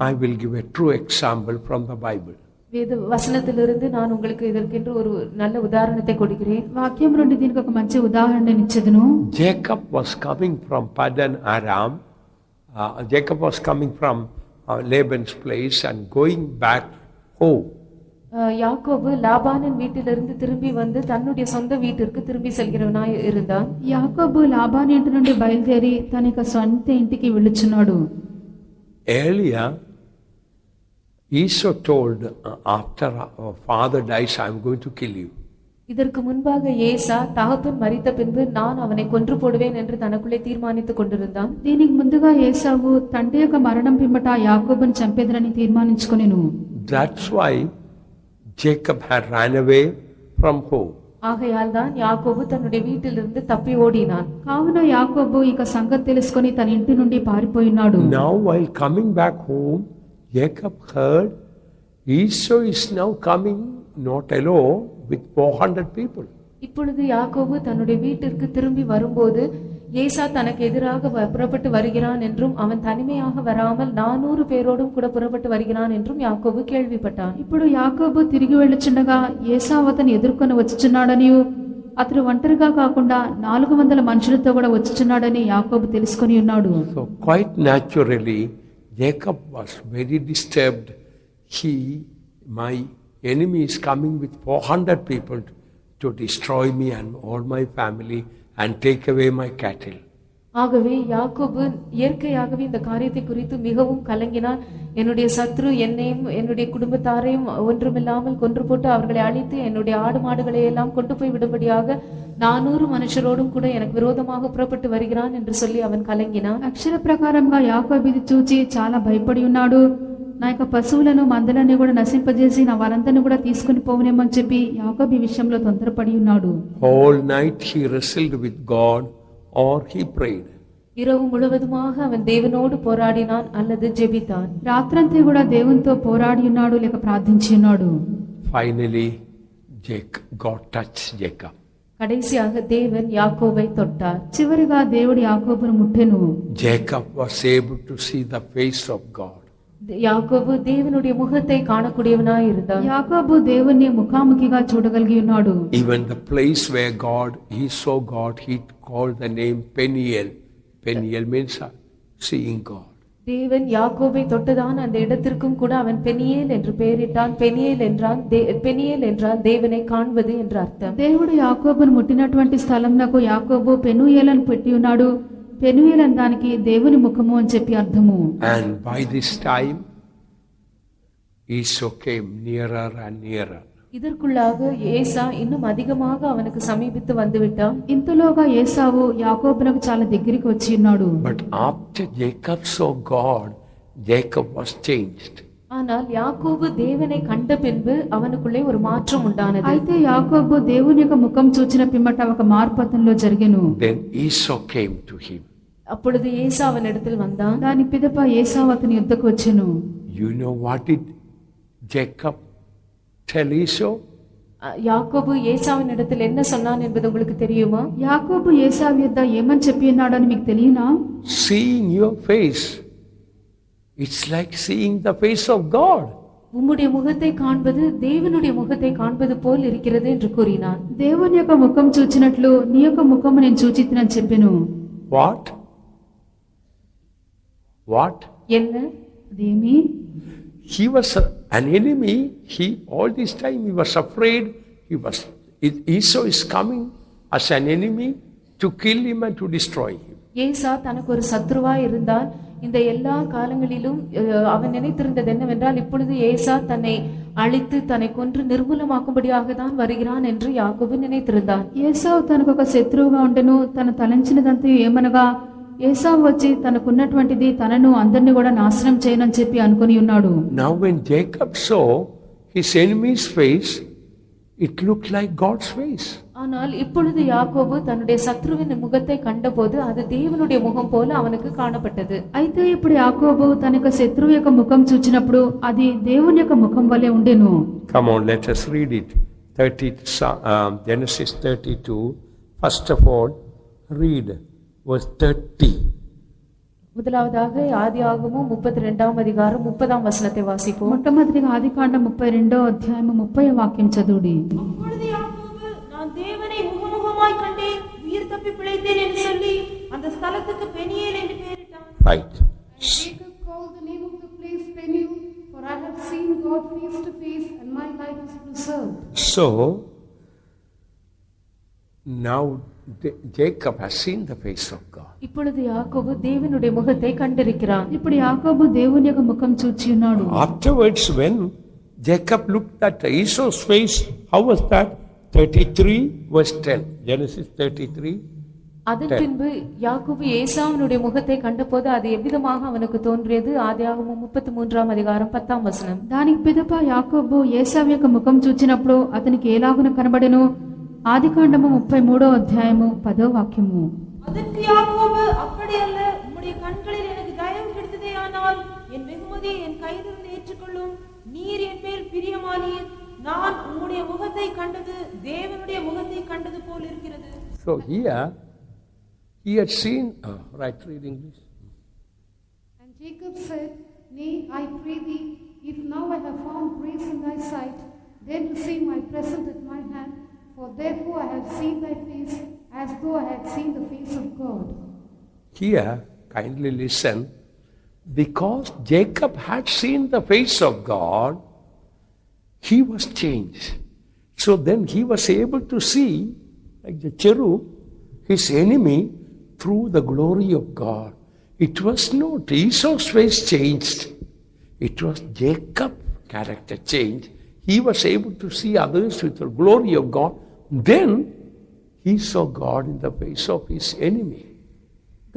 I will give a true example from the Bible. வேத வசனத்திலிருந்து நான் உங்களுக்கு இதற்கென்று ஒரு நல்ல உதாரணத்தை கொடுக்கிறேன். వాక్యం నుండి దీనికి ఒక మంచి ఉదాహరణ ఇచ్చేదను. Jacob was coming from Padan Aram. Jacob was coming from Laban's place and going back home. யாக்கோபு லாபானின் வீட்டிலிருந்து திரும்பி வந்து தன்னுடைய சொந்த வீட்டிற்கு திரும்பி செல்கிறவனாய் இருந்தான். యాకోబు లాబాను ఇంటి నుండి బయలుదేరి తన యొక్క సొంత ఇంటికి వెళ్ళుచున్నాడు. Earlier, Esau told, after our father dies, I am going to kill you. இதற்கு முன்பாக ஏசா தகப்பன் மரித்த பின்பு நான் அவனை கொன்று போடுவேன் என்று தனக்குள்ளே தீர்மானித்துக் கொண்டிருந்தான். దీనికి ముందుగా ఏసావు తండ్రి యొక్క మరణం పిమ్మట యాకోబును చంపేదనని తీర్మానించుకొనెను. That's why Jacob had ran away from home. ஆகையால் தான் யாக்கோபு தன்னுடைய வீட்டிலிருந்து தப்பி ஓடினான். కావున యాకోబు ఇక సంగతి తెలుసుకొని తన ఇంటి నుండి పారిపోయినాడు. Now while coming back home, Jacob heard Esau is now coming not alone with 400 people. இப்பொழுது யாக்கோபு தன்னுடைய வீட்டிற்கு திரும்பி வரும்போது ஏசா தனக்கு எதிராக புறப்பட்டு வருகிறான் என்றும் அவன் தனிமையாக வராமல் 400 பேரோடும் கூட புறப்பட்டு வருகிறான் என்றும் யாக்கோபு கேள்விப்பட்டான். ఇప్పుడు యాకోబు తిరిగి వెళ్ళుచుండగా ఏసావు అతను ఎదుర్కొని వచ్చుచున్నాడని, అతడు ఒంటరిగా కాకుండా 400 మనుషులతో కూడా వచ్చుచున్నాడని యాకోబు తెలుసుకొని ఉన్నాడు. So quite naturally Jacob was very disturbed. My enemy is coming with 400 people to destroy me and all my family and take away my cattle. ஆகவே யாக்கோபு இயற்கையாகவே இந்த காரியத்தை குறித்து மிகவும் கலங்கினான். என்னுடைய சத்ரு என்னையும் என்னுடைய குடும்பத்தாரையும் ஒன்றுமில்லாமல் கொன்று போட்டு அவர்களை அழித்து என்னுடைய ஆடு மாடுகளை எல்லாம் கொண்டு போய் விடும்படியாக 400 మనుషులోடும் కూడా எனக்கு విరోధமாக పుறப்பட்டு வருகிறான் என்று சொல்லி அவன் కలங்கிనాன். అక్షర ప్రకారంగా యాకోబు ఇది చూచి చాలా భయపడి ఉన్నాడు. నా యొక్క పశువులను మందలని కూడా నశింపజేసి నా వారందరిని కూడా తీసుకుని పోవనేమని చెప్పి యాకోబు ఈ విషయంలో తొందరపడి ఉన్నాడు. Whole night he wrestled with God or he prayed. இரவு முழுவதுமாக அவன் தேவனோடு போராடினான் அல்லது ஜெபித்தான். రాత్రంతా కూడా దేవునితో పోరాడి ఉన్నాడు లేక ప్రార్థించి ఉన్నాడు. Finally God touched Jacob. கடைசியாக தேவன் யாக்கோபை தொட்டார். చివరిగా దేవుడు యాకోబును ముట్టెను. Jacob was able to see the face of God. యాకోబు దేవునుடைய ముఖத்தை కాణக்கூடியவனாய் இருந்தான். యాకోబు దేవుని ముఖాముఖిగా చూడగలిగి ఉన్నాడు. Even the place where he saw God, he called the name Peniel. Peniel means seeing God. தேவன் யாக்கோபை தொட்டதான அந்த இடத்திற்கும் கூட அவன் பெனியேல் என்று பெயரிட்டான். பெனியேல் என்றால் தேவனை காண்பது என்று அர்த்தம். దేవుడు యాకోబును ముట్టినటువంటి స్థలంనకు యాకోబు పెనూయేలను పెట్టి ఉన్నాడు. పెనూయేల్ అనే దానికి దేవుని ముఖము అని చెప్పి అర్థము. And by this time Esau came nearer and nearer. இதற்குள்ளாக ஏசா இன்னும் அதிகமாக அவனுக்கு சமீபித்து வந்துவிட்டான். ఇంతలోగా ఏసావు యాకోబునకు చాలా దగ్గరికి వచ్చి ఉన్నాడు. But after Jacob saw God, Jacob was changed. ஆனால் யாக்கோபு தேவனை கண்ட பின்பு அவனுக்குள்ளே ஒரு மாற்றம் உண்டானது. అయితే యాకోబు దేవుని యొక్క ముఖం చూచిన పిమ్మట ఒక మార్పు అతనిలో జరిగెను. Then Esau came to him. அப்பொழுது ஏசா அவனிடத்தில் வந்தான். దాని పిదప ఏసావు అతని యుద్ధకు వచ్చెను. You know what did Jacob tell Esau? யாக்கோபு ஏசாவின் இடத்தில் என்ன சொன்னான் என்பது உங்களுக்கு தெரியுமா? యాకోబు ఏసావు యుద్ధ ఏమని చెప్పి ఉన్నాడని మీకు తెలియనా? Seeing your face, it's like seeing the face of God. உம்முடைய முகத்தை காண்பது தேவனுடைய முகத்தை காண்பது போல் இருக்கிறது என்று கூறினான். దేవుని యొక్క ముఖం చూచినట్లు నీ యొక్క ముఖము నేను చూచితినని చెప్పెను. What? என்ன? అదేమి? He was an enemy. All this time he was afraid. Esau is coming as an enemy to kill him and to destroy him. ஏசா தனக்கு ஒரு சத்ருவாய் இருந்தான். இந்த எல்லா காலங்களிலும் அவன் நினைத்திருந்தது என்னவென்றால் இப்பொழுது ஏசா தன்னை அழித்து தன்னை கொன்று நிர்மூலமாக்கும்படியாக தான் வருகிறான் என்று யாக்கோபு நினைத்திருந்தான். ఏసావు తనకు ఒక శత్రువుగా ఉండెను. తను తలంచినదంతా ఏమనగా ఏసావు వచ్చి తనకున్నటువంటిది తనను అందరినీ కూడా నాశనం చేయనని చెప్పి అనుకుని ఉన్నాడు. Now when Jacob saw his enemy's face, it looked like God's face. ஆனால் இப்பொழுது யாக்கோபு தன்னுடைய சத்ருவின் முகத்தை கண்டபோது அது தேவனுடைய முகம் போல அவனுக்கு காணப்பட்டது. అయితే ఇప్పుడు యాకోబు తన యొక్క శత్రువు యొక్క ముఖం చూచినప్పుడు అది దేవుని యొక్క ముఖం వలె ఉండెను. Come on, let us read it. Genesis 32. First of all, read verse 30. முதலாவதாக ஆதியாகமம் 32ஆம் அதிகாரம் 30ஆம் வசனத்தை வாசிப்போம். మొట్టమొదటిగా ఆదికాండం 32వ అధ్యాయము 30వ వాక్యం చదువుడి. அப்பொழுது யாக்கோபு, நான் தேவனை முகமுகமாய் கண்டேன், உயிர் தப்பி பிழைத்தேன் என்று சொல்லி அந்த ஸ்தலத்துக்கு பெனியேல் என்று பெயரிட்டான். Right. Jacob called the name of the place Peniel, for I have seen God face to face, and my life is preserved. So, now Jacob has seen the face of God. இப்பொழுது யாக்கோபு தேவனுடைய முகத்தை கண்டிருக்கிறான். ఇప్పుడు యాకోబు దేవుని యొక్క ముఖం చూచి ఉన్నాడు. Afterwards, when Jacob looked at Esau's face, how was that? 33 verse 10. Genesis 33. அதன் பின்பு யாக்கோபு ஏசாவினுடைய முகத்தை கண்டபோது அது எவ்விதமாக அவனுக்கு தோன்றியது? ஆதியாகமம் 33ஆம் அதிகாரம் 10ஆம் வசனம். దానికి పిదప యాకోబు ఏసావు యొక్క ముఖం చూచినప్పుడు అతనికి ఎలాగున కనబడెను? ఆదికాండము 33వ అధ్యాయము 10వ వాక్యము. அதற்கு யாக்கோபு, அப்படி அல்ல, உம்முடைய கண்களில் எனக்கு தயவு கிடைத்ததேயானால் என் வெகுமதியை என் கையிலிருந்து ஏற்றுக்கொள்ளும். நீர் என் மேல் பிரியமானீர். நான் உம்முடைய முகத்தை கண்டது தேவனுடைய முகத்தை கண்டது போல் இருக்கிறது. So here, he had seen, right, read English. And Jacob said, Nay, I pray thee, if now I have found grace in thy sight, then receive my present at my hand, for therefore I have seen thy face, as though I had seen the face of God. Here, kindly listen, because Jacob had seen the face of God, he was changed. So then he was able to see, like the cherub, his enemy through the glory of God. It was not Esau's face changed. It was Jacob's character changed. He was able to see others with the glory of God. Then he saw God in the face of his enemy.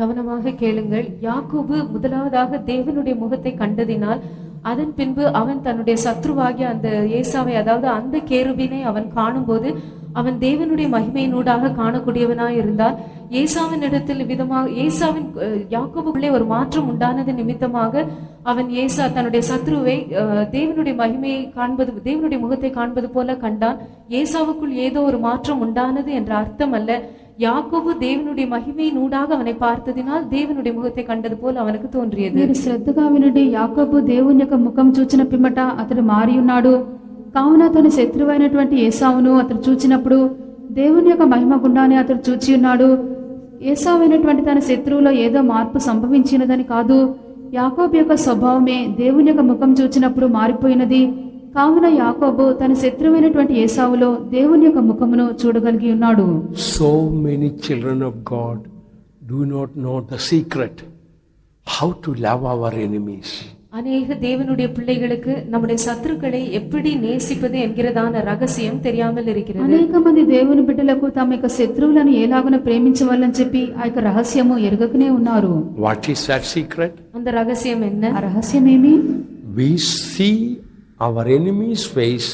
கவனமாக கேளுங்கள். யாக்கோபு முதலாவதாக தேவனுடைய முகத்தை கண்டதினால் அதன் பின்பு அவன் தன்னுடைய சத்ருவாகிய அந்த ஏசாவை, அதாவது அந்த கேருபினை அவன் காணும்போது அவன் தேவனுடைய மகிமையினூடாக காணக்கூடியவனாய் இருந்தான். ஏசாவின் இடத்தில் விதமாக யாக்கோபுக்குள்ளே ஒரு மாற்றம் உண்டானது நிமித்தமாக அவன் தன்னுடைய சத்ருவை தேவனுடைய மகிமையை காண்பது, தேவனுடைய முகத்தை காண்பது போல கண்டான். ஏசாவுக்குள் ஏதோ ஒரு மாற்றம் உண்டானது என்ற அர்த்தம் அல்ல. యాకోబు దేవునుடைய మహిమేనూడాగా అవனை பார்த்ததினால் దేవునుடைய ముఖத்தை కండదు పోల అవనకు తోన్రియదు. మీరు శ్రద్ధగా వినండి. యాకోబు దేవుని యొక్క ముఖం చూచిన పిమ్మట అతడు మారి ఉన్నాడు. కావున తన శత్రువైనటువంటి ఏసావును అతడు చూచినప్పుడు దేవుని యొక్క మహిమ గుండానే అతడు చూచి ఉన్నాడు. ఏసావైనటువంటి తన శత్రువులో ఏదో మార్పు సంభవించినదని కాదు, యాకోబు యొక్క స్వభావమే దేవుని యొక్క ముఖం చూచినప్పుడు మారిపోయినది. కావున యాకోబు తన శత్రువైనటువంటి ఏసావులో దేవుని యొక్క ముఖమును చూడగలిగి ఉన్నాడు. So many children of God do not know the secret how to love our enemies. அநேக தேவனுடைய பிள்ளைகளுக்கு நம்முடைய சத்துருக்களை எப்படி நேசிப்பது என்கிறதான ரகசியம் தெரியாமல் இருக்கிறது. అనేక మంది దేవుని బిడ్డలకు తమ యొక్క శత్రువులను ఎలాగున ప్రేమించవాలని చెప్పి ఆ యొక్క రహస్యము ఎరుగకనే ఉన్నారు. What is that secret? அந்த ரகசியம் என்ன? ఆ రహస్యం ఏమి? We see our enemy's face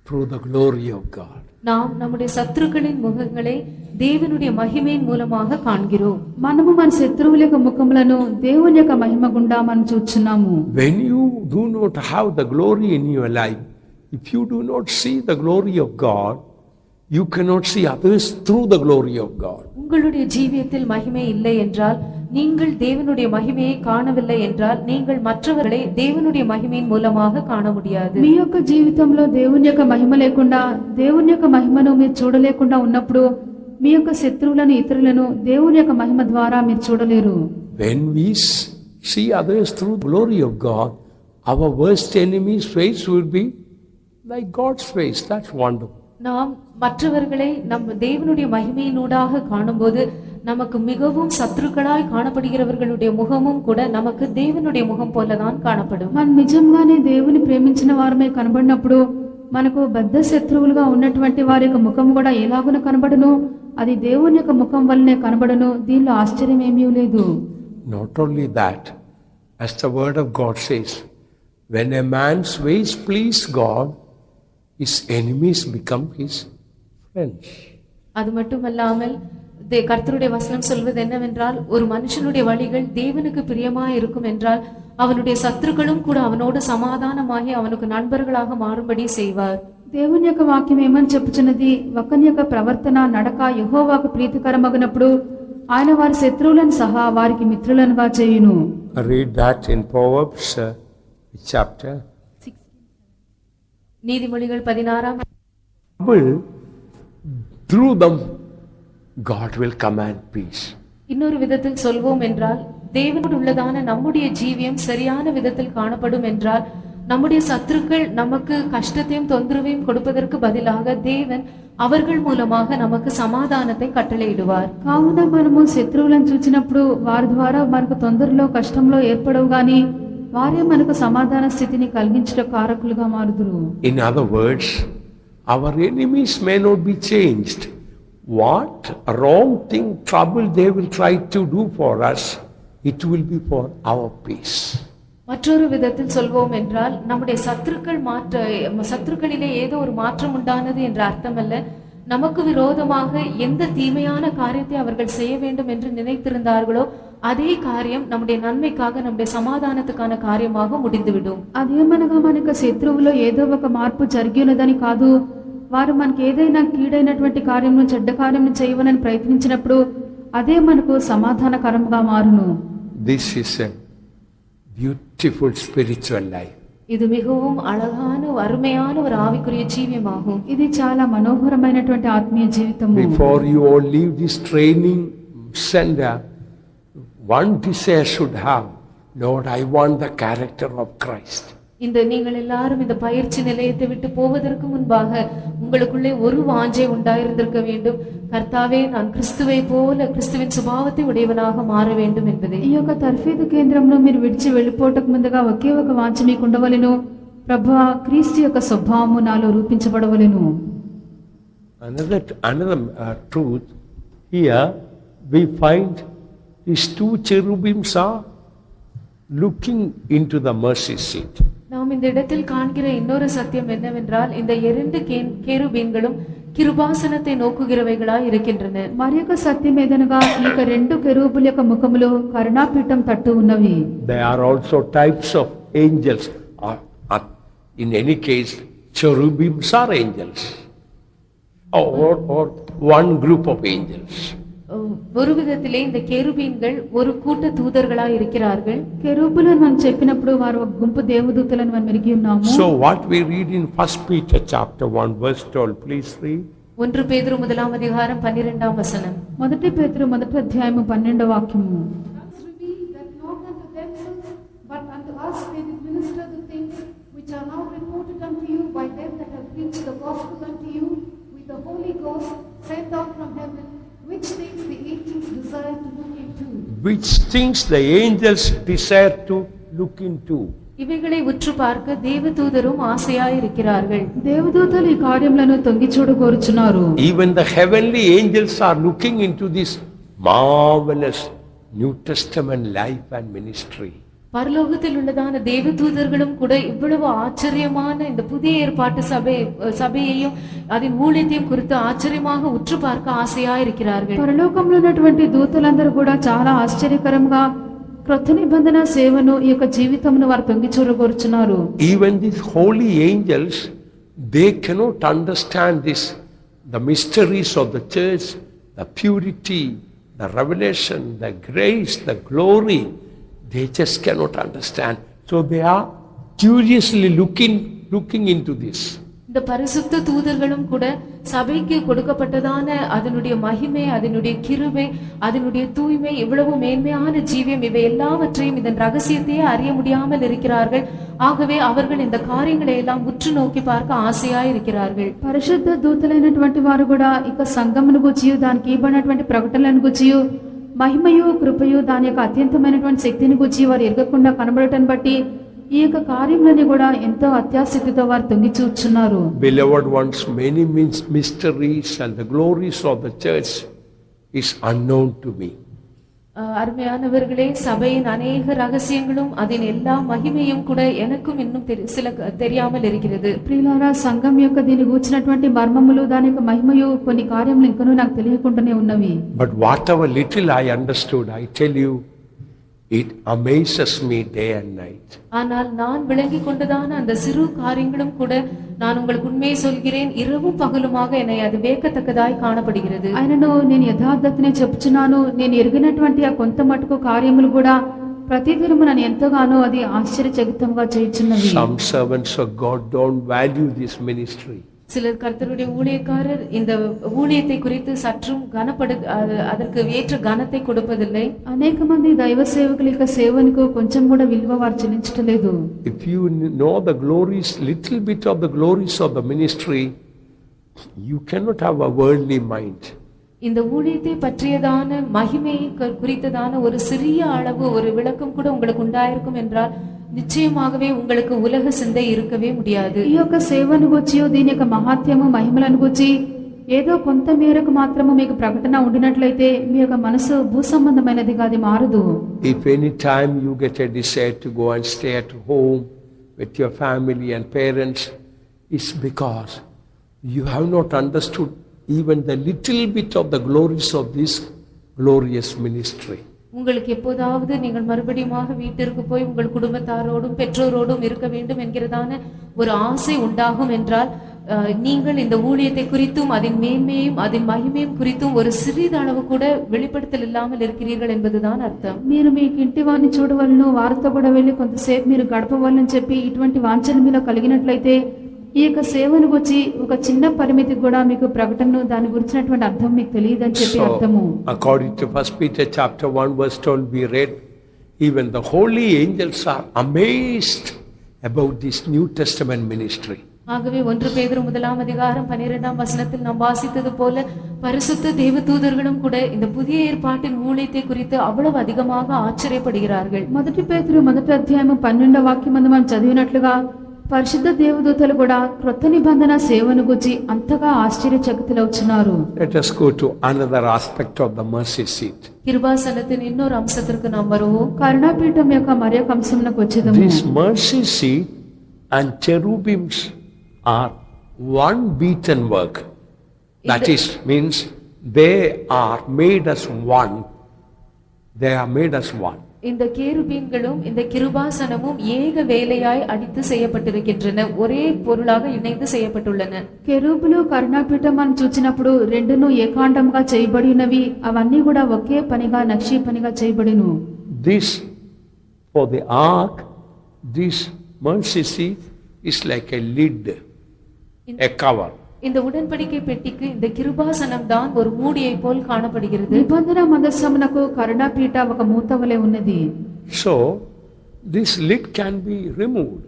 through the glory of God. நாம் நம்முடைய சத்துருக்களின் முகங்களை தேவனுடைய மகிமையின் மூலமாக காண்கிறோம். మనము మన శత్రువుల యొక్క ముఖములను దేవుని యొక్క మహిమ గుండా మనం చూస్తున్నాము. When you do not have the glory in your life, if you do not see the glory of God, you cannot see others through the glory of God. உங்களுடைய ஜீவியத்தில் மகிமை இல்லை என்றால், நீங்கள் தேவனுடைய மகிமையை காணவில்லை என்றால், நீங்கள் மற்றவர்களை தேவனுடைய மகிமையின் மூலமாக காண முடியாது. మీ యొక్క జీవితంలో దేవుని యొక్క మహిమ లేకుండా, దేవుని యొక్క మహిమను మీరు చూడలేకుండా ఉన్నప్పుడు మీ యొక్క శత్రువులను, ఇతరులను దేవుని యొక్క మహిమ ద్వారా మీరు చూడలేరు. When we see others through the glory of God, our worst enemy's face will be like God's face. That's wonderful. நாம் மற்றவர்களை நம் தேவனுடைய மகிமையினூடாக காணும்போது நமக்கு மிகவும் சத்துருக்களாய் காணப்படுகிறவர்களுடைய முகமும் கூட நமக்கு தேவனுடைய முகம் போலதான் காணப்படும். మనం నిజంగానే దేవుని ప్రేమించిన వారమే కనబడినప్పుడు మనకు బద్ధ శత్రువులుగా ఉన్నటువంటి వారి యొక్క ముఖం కూడా ఎలాగున కనబడును, అది దేవుని యొక్క ముఖం వల్లనే కనబడును. దీనిలో ఆశ్చర్యం ఏమీ లేదు. Not only that, as the word of God says, when a man's ways please God, his enemies become his friends. அது மட்டுமல்லாமல் கர்த்தருடைய வசனம் சொல்வது என்னவென்றால், ஒரு மனுஷனுடைய வழிகள் தேவனுக்கு பிரியமாய் இருக்கும் என்றால் அவனுடைய சத்துருக்களும் கூட அவனோடு சமாதானமாகி அவனுக்கு நண்பர்களாக மாறும்படி செய்வார். దేవుని యొక్క వాక్యం ఏమని చెప్పుచున్నది, ఒకని యొక్క ప్రవర్తన నడక యెహోవాకు ప్రీతికరమగునప్పుడు ఆయన వారి శత్రువులను సహా వారికి మిత్రులనుగా చేయును. Read that in Proverbs chapter. நீதிமொழிகள் 16 Through them God will command peace. இன்னொரு விதத்தில் சொல்வோம் என்றால், தேவனோடு உள்ளதான நம்முடைய ஜீவியம் சரியான விதத்தில் காணப்படும் என்றால், நம்முடைய சத்துருக்கள் நமக்கு கஷ்டத்தையும் தொந்தரவையும் கொடுப்பதற்கு பதிலாக தேவன் அவர்கள் மூலமாக நமக்கு సమాధానத்தை కట్టளையிடுவார். కావున మనము శత్రువులను చూచినప్పుడు వారి ద్వారా మనకు తొందరలో కష్టంలో ఏర్పడవు గాని వారే మనకు సమాధాన స్థితిని కలిగించే కారకులుగా మారుదురు. In other words, our enemies may not be changed. What wrong thing, trouble they will try to do for us, it will be for our peace. மற்றொரு விதத்தில் சொல்வோம் என்றால், நம்முடைய சத்துருக்களிலே ஏதோ ஒரு மாற்றம் உண்டானது என்ற அர்த்தமல்ல. நமக்கு விரோதமாக எந்த தீமையான காரியத்தை அவர்கள் செய்ய வேண்டும் என்று நினைத்திருந்தார்களோ அதே காரியம் நம்முடைய நன்மைக்காக, நம்முடைய సమాధానத்துக்கான కార్యமாக முடிந்துவிடும். అదేమనగా మనకు శత్రువులో ఏదో ఒక మార్పు జరిగినదని కాదు, వారు మనకి ఏదైనా కీడైనటువంటి కార్యము చెడ్డ కార్యము చేయవలని ప్రయత్నించినప్పుడు అదే మనకు సమాధానకరంగా మారును. This is a beautiful spiritual life. இது மிகவும் அழகான அருமையான ஒரு ஆவிக்குரிய ஜீவியமாகும். ఇది చాలా మనోహరమైనటువంటి ఆత్మీయ జీవితము. Before you all leave this training center, one desire should have, Lord, I want the character of Christ. நீங்கள் எல்லாரும் இந்த பயிற்சி நிலையத்தை விட்டு போவதற்கு முன்பாக உங்களுக்குள்ளே ஒரு வாஞ்சை உண்டாயிருந்திருக்க வேண்டும், கர்த்தாவே நான் கிறிஸ்துவை போல கிறிஸ்துவின் சுபாவத்தை உடையவனாக மாற வேண்டும் என்பதே. ఈ యొక్క తర్ఫీదు కేంద్రంలో మీరు విడిచి వెళ్ళిపోవటకు ముందుగా ఒకే ఒక వాంఛ మీకు ఉండవలెను, ప్రభువా క్రీస్తు యొక్క స్వభావము నాలో రూపించబడవలెను. Another truth here we find these two cherubims are looking into the mercy seat. நாம் இந்த இடத்தில் காண்கிற இன்னொரு சத்தியம் என்னவென்றால், இந்த இரண்டு கேருபீன்களும் கிருபாசனத்தை நோக்குகிறவைகளாய் இருக்கின்றன. మరి యొక్క సత్యం ఏదనగా ఈ యొక్క రెండు కెరూబుల యొక్క ముఖములు కరుణాపీఠం తట్టు ఉన్నవి. They are also types of angels. In any case, cherubims are angels, or one group of angels. ஒரு விதத்திலே இந்த கேருபீன்கள் ஒரு கூட்ட தூதர்களாய் இருக்கிறார்கள். కెరూబులను మనం చెప్పినప్పుడు వారు ఒక గుంపు దేవదూతలను మనం ఎరిగి ఉన్నాము. So what we read in 1 Peter chapter 1 verse 12, please read. 1 பேதுரு 1 அதிகாரம் 12 வசனம். మొదటి పేతురు 1వ అధ్యాయము 12వ వాక్యము. That not unto themselves, but unto us they did minister the things which are now reported unto you by them that have preached the gospel unto you with the Holy Ghost sent out from heaven, which things the angels desire to look into. Which things the angels desire to look into. இவைகளை உற்று பார்க்க தேவதூதரும் ஆசையாய் இருக்கிறார்கள். దేవదూతలు ఈ కార్యములను తొంగి చూడగోరుచున్నారు. Even the heavenly angels are looking into this marvelous New Testament life and ministry. பரலோகத்தில் உள்ளதான தேவதூதர்களும் கூட இவ்வளவு ஆச்சரியமான இந்த புதிய ஏற்பாட்டு சபையையும் அதன் ஊழியத்தையும் குறித்து ஆச்சரியமாக உற்று பார்க்க ஆசையா இருக்கிறார்கள். పరలోకంలో ఉన్నటువంటి దూతలందరూ కూడా చాలా ఆశ్చర్యకరంగా క్రొత్త నిబంధన సేవను ఈ యొక్క జీవితమును వారు తొంగి చూడగోరుచున్నారు. Even these holy angels, they cannot understand this, the mysteries of the church, the purity, the revelation, the grace, the glory. They just cannot understand. So they are curiously looking into this. இந்த பரிசுத்த தூதர்களும் கூட சபைக்கு கொடுக்கப்பட்டதான அதனுடைய மகிமை, அதனுடைய கிருபை, அதனுடைய தூய்மை, இவ்வளவு மேன்மையான ஜீவியம், இவை எல்லாவற்றையும் இதன் ரகசியத்தையே அறிய முடியாமல் இருக்கிறார்கள். ஆகவே அவர்கள் இந்த காரியங்களை எல்லாம் உற்று நோக்கி பார்க்க ఆశయాయి இருக்கிறார்கள். పరిశుద్ధ దూతలైనటువంటి వారు కూడా ఇక సంఘమును గురించి దానికి ఇవ్వబడినటువంటి ప్రకటనలను గురించి మహిమయు కృపయు దాని యొక్క అత్యంతమైనటువంటి శక్తిని గురించి వారు ఎరగకుండా కనబడటం బట్టి ఈ యొక్క కార్యములని కూడా ఎంతో అత్యాసక్తితో వారు తొంగి చూస్తున్నారు. Beloved ones, many mysteries and the glories of the church is unknown to me. அருமையானவர்களே, சபையின் அநேக ரகசியங்களும் அதன் எல்லா மகிமையும் கூட எனக்கும் இன்னும் சில தெரியாமல் இருக்கிறது. ప్రియులారా, సంఘం యొక్క దీన్ని గూర్చినటువంటి మర్మములు, దాని యొక్క మహిమయు, కొన్ని కార్యములు ఇంకనూ నాకు తెలియకుండానే ఉన్నవి. But whatever little I understood, I tell you, it amazes me day and night. ஆனால் நான் விளங்கி கொண்டதான அந்த சிறு காரியங்களும் கூட நான் உங்களுக்கு உண்மையை சொல்கிறேன், இரவும் பகலுமாக என்னை அது వేకతக்கதாய் காணப்படுகிறது. ఆయనను నేను యథార్థతనే చెప్తున్నాను. నేను ఎరిగినటువంటి ఆ కొంత మటుకు కార్యములు కూడా ప్రతిదినము నన్ను ఎంతగానో అది ఆశ్చర్యచకితంగా చేయుచున్నవి. Some servants of God don't value this ministry. சிலர் கர்த்தருடைய ஊழியக்காரர் இந்த ஊழியத்தை குறித்து சற்றும் அதற்கு ஏற்ற கனத்தை கொடுப்பதில்லை. అనేక మంది దైవ సేవకుల యొక్క సేవనికి కొంచెం కూడా విలువ వారు చెల్లించట్లేదు. If you know the glories, little bit of the glories of the ministry, you cannot have a worldly mind. இந்த ஊழியத்தை பற்றியதான மகிமையை குறித்ததான ஒரு சிறிய அளவு ஒரு விளக்கம் கூட உங்களுக்கு உண்டாயிருக்கும் என்றால் నిశ్చయమాగவே உங்களுக்கு ఉలగ సిందే ఇరుకవే முடியாது. ఈ యొక్క సేవను గురించి, దీని యొక్క మహాత్యము, మహిమలను గురించి ఏదో కొంత మేరకు మాత్రము మీకు ప్రకటన ఉండినట్లయితే మీ యొక్క మనసు భూ సంబంధమైనదిగా అది మారదు. If any time you get a desire to go and stay at home with your family and parents, it's because you have not understood even the little bit of the glories of this glorious ministry. உங்களுக்கு எப்போதாவது நீங்கள் மறுபடியுமாக வீட்டிற்கு போய் உங்கள் குடும்பத்தாரோடும் பெற்றோரோடும் இருக்க வேண்டும் என்கிறதான ஒரு ஆசை உண்டாகும் என்றால் நீங்கள் இந்த ஊழியத்தை குறித்தும் அதன் மேன்மையும் அதன் மகிமையும் குறித்தும் ஒரு சிறிதளவு கூட வெளிப்படுத்தல் இல்லாமல் இருக்கிறீர்கள் என்பதுதான் అర్థం. మీరు మీ ఇంటి వారిని చూడవలను, వారితో కూడా వెళ్ళి కొంతసేపు మీరు గడపవాలని చెప్పి ఇటువంటి వాంఛన మీలో కలిగినట్లయితే ఈ యొక్క సేవను గురించి ఒక చిన్న పరిమితి కూడా మీకు ప్రకటన, దాని గురించినటువంటి అర్థం మీకు తెలియదని చెప్పి అర్థము. According to 1 Peter chapter 1 verse 12 we read, even the holy angels are amazed about this New Testament ministry. ஆகவே 1 பேதுரு 1ஆம் அதிகாரம் 12ஆம் வசனத்தில் நாம் வாசித்தது போல பரிசுத்த தேவதூதர்களும் கூட இந்த புதிய ஏற்பாட்டின் ஊழியத்தை குறித்து அவ்வளவு அதிகமாக ஆச்சரியப்படுகிறார்கள். 1 పేతురు 1వ అధ్యాయం 12వ వాక్యమందు మనం చదివినట్లుగా పరిశుద్ధ దేవదూతలు కూడా క్రొత్త నిబంధన సేవను గురించి అంతగా ఆశ్చర్యచకితులవుచున్నారు. Let us go to another aspect of the mercy seat. கிருபாசனத்தின் இன்னொரு அம்சத்திற்கு நாம் வருவோம். కరుణాపీఠం యొక్క మరొక అంశమునకు వచ్చేదము. This mercy seat and cherubims are one beaten work. That is means they are made as one. They are made as one. இந்த கேருபீன்களும் இந்த கிருபாசனமும் ஏக வேலையாய் அடித்து செய்யப்பட்டிருக்கின்றன, ஒரே பொருளாக இணைந்து செய்யப்பட்டுள்ளன. కెరూబులు కరుణాపీఠం మనం చూచినప్పుడు రెండును ఏకాండంగా చేయబడి ఉన్నవి. అవన్నీ కూడా ఒకే పనిగా నక్షి పనిగా చేయబడిను. This for the ark, this mercy seat is like a lid, a cover. இந்த உடன்படிக்கை பெட்டிக்கு இந்த கிருபாசனம் தான் ஒரு மூடியை போல் காணப்படுகிறது. నిబంధన మందసమునకు కరుణాపీఠ ఒక మూత వలె ఉన్నది. So this lid can be removed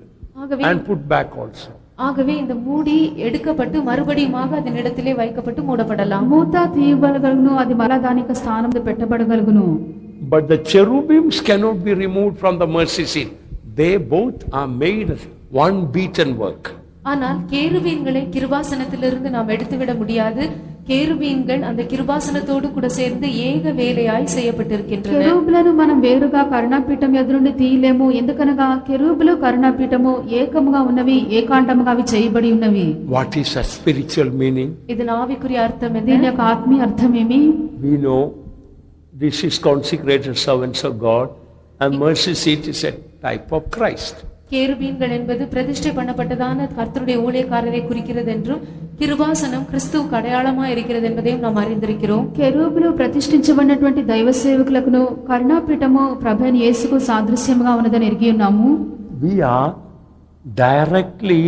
and put back also. ஆகவே இந்த மூடி எடுக்கப்பட்டு மறுபடியுமாக அதன் இடத்திலே வைக்கப்பட்டு மூடப்படலாம். మూత తీయబడగలుగును, అది మరలా దానికి స్థానంలో పెట్టబడగలుగును. But the cherubims cannot be removed from the mercy seat. They both are made as one beaten work. ஆனால் கேருபீன்களை கிருபாசனத்திலிருந்து நாம் எடுத்துவிட முடியாது. కేరుబీన్கள் அந்த கிருபாசனத்தோடு கூட சேர்ந்து ஏக வேலையாய் செய்யப்பட்டிருக்கின்றன. కెరూబులను మనం వేరుగా కరుణాపీఠం ఎదురు నుండి తీయలేము. ఎందుకనగా కెరూబులు కరుణాపీఠము ఏకముగా ఉన్నవి, ఏకాంతముగా అవి చేయబడి ఉన్నవి. What is a spiritual meaning? இதன் ஆவிக்குரிய அர்த்தம் என்ன? దీని యొక్క ఆత్మీయ అర్థం ఏమి? We know this is consecrated servants of God and mercy seat is a type of Christ. கேருபீன்கள் என்பது பிரதிஷ்டை பண்ணப்பட்டதான கர்த்தருடைய ஊழியக்காரரை குறிக்கிறது என்றும் கிருபாசனம் கிறிஸ்துவுக்கு அடையாளமாக இருக்கிறது என்பதையும் நாம் அறிந்திருக்கிறோம். కెరూబులు ప్రతిష్ఠించబడినటువంటి దైవ సేవకులకు, కరుణాపీఠము ప్రభువైన యేసుకు సాదృశ్యముగా ఉన్నదని ఎరిగి ఉన్నాము. We are directly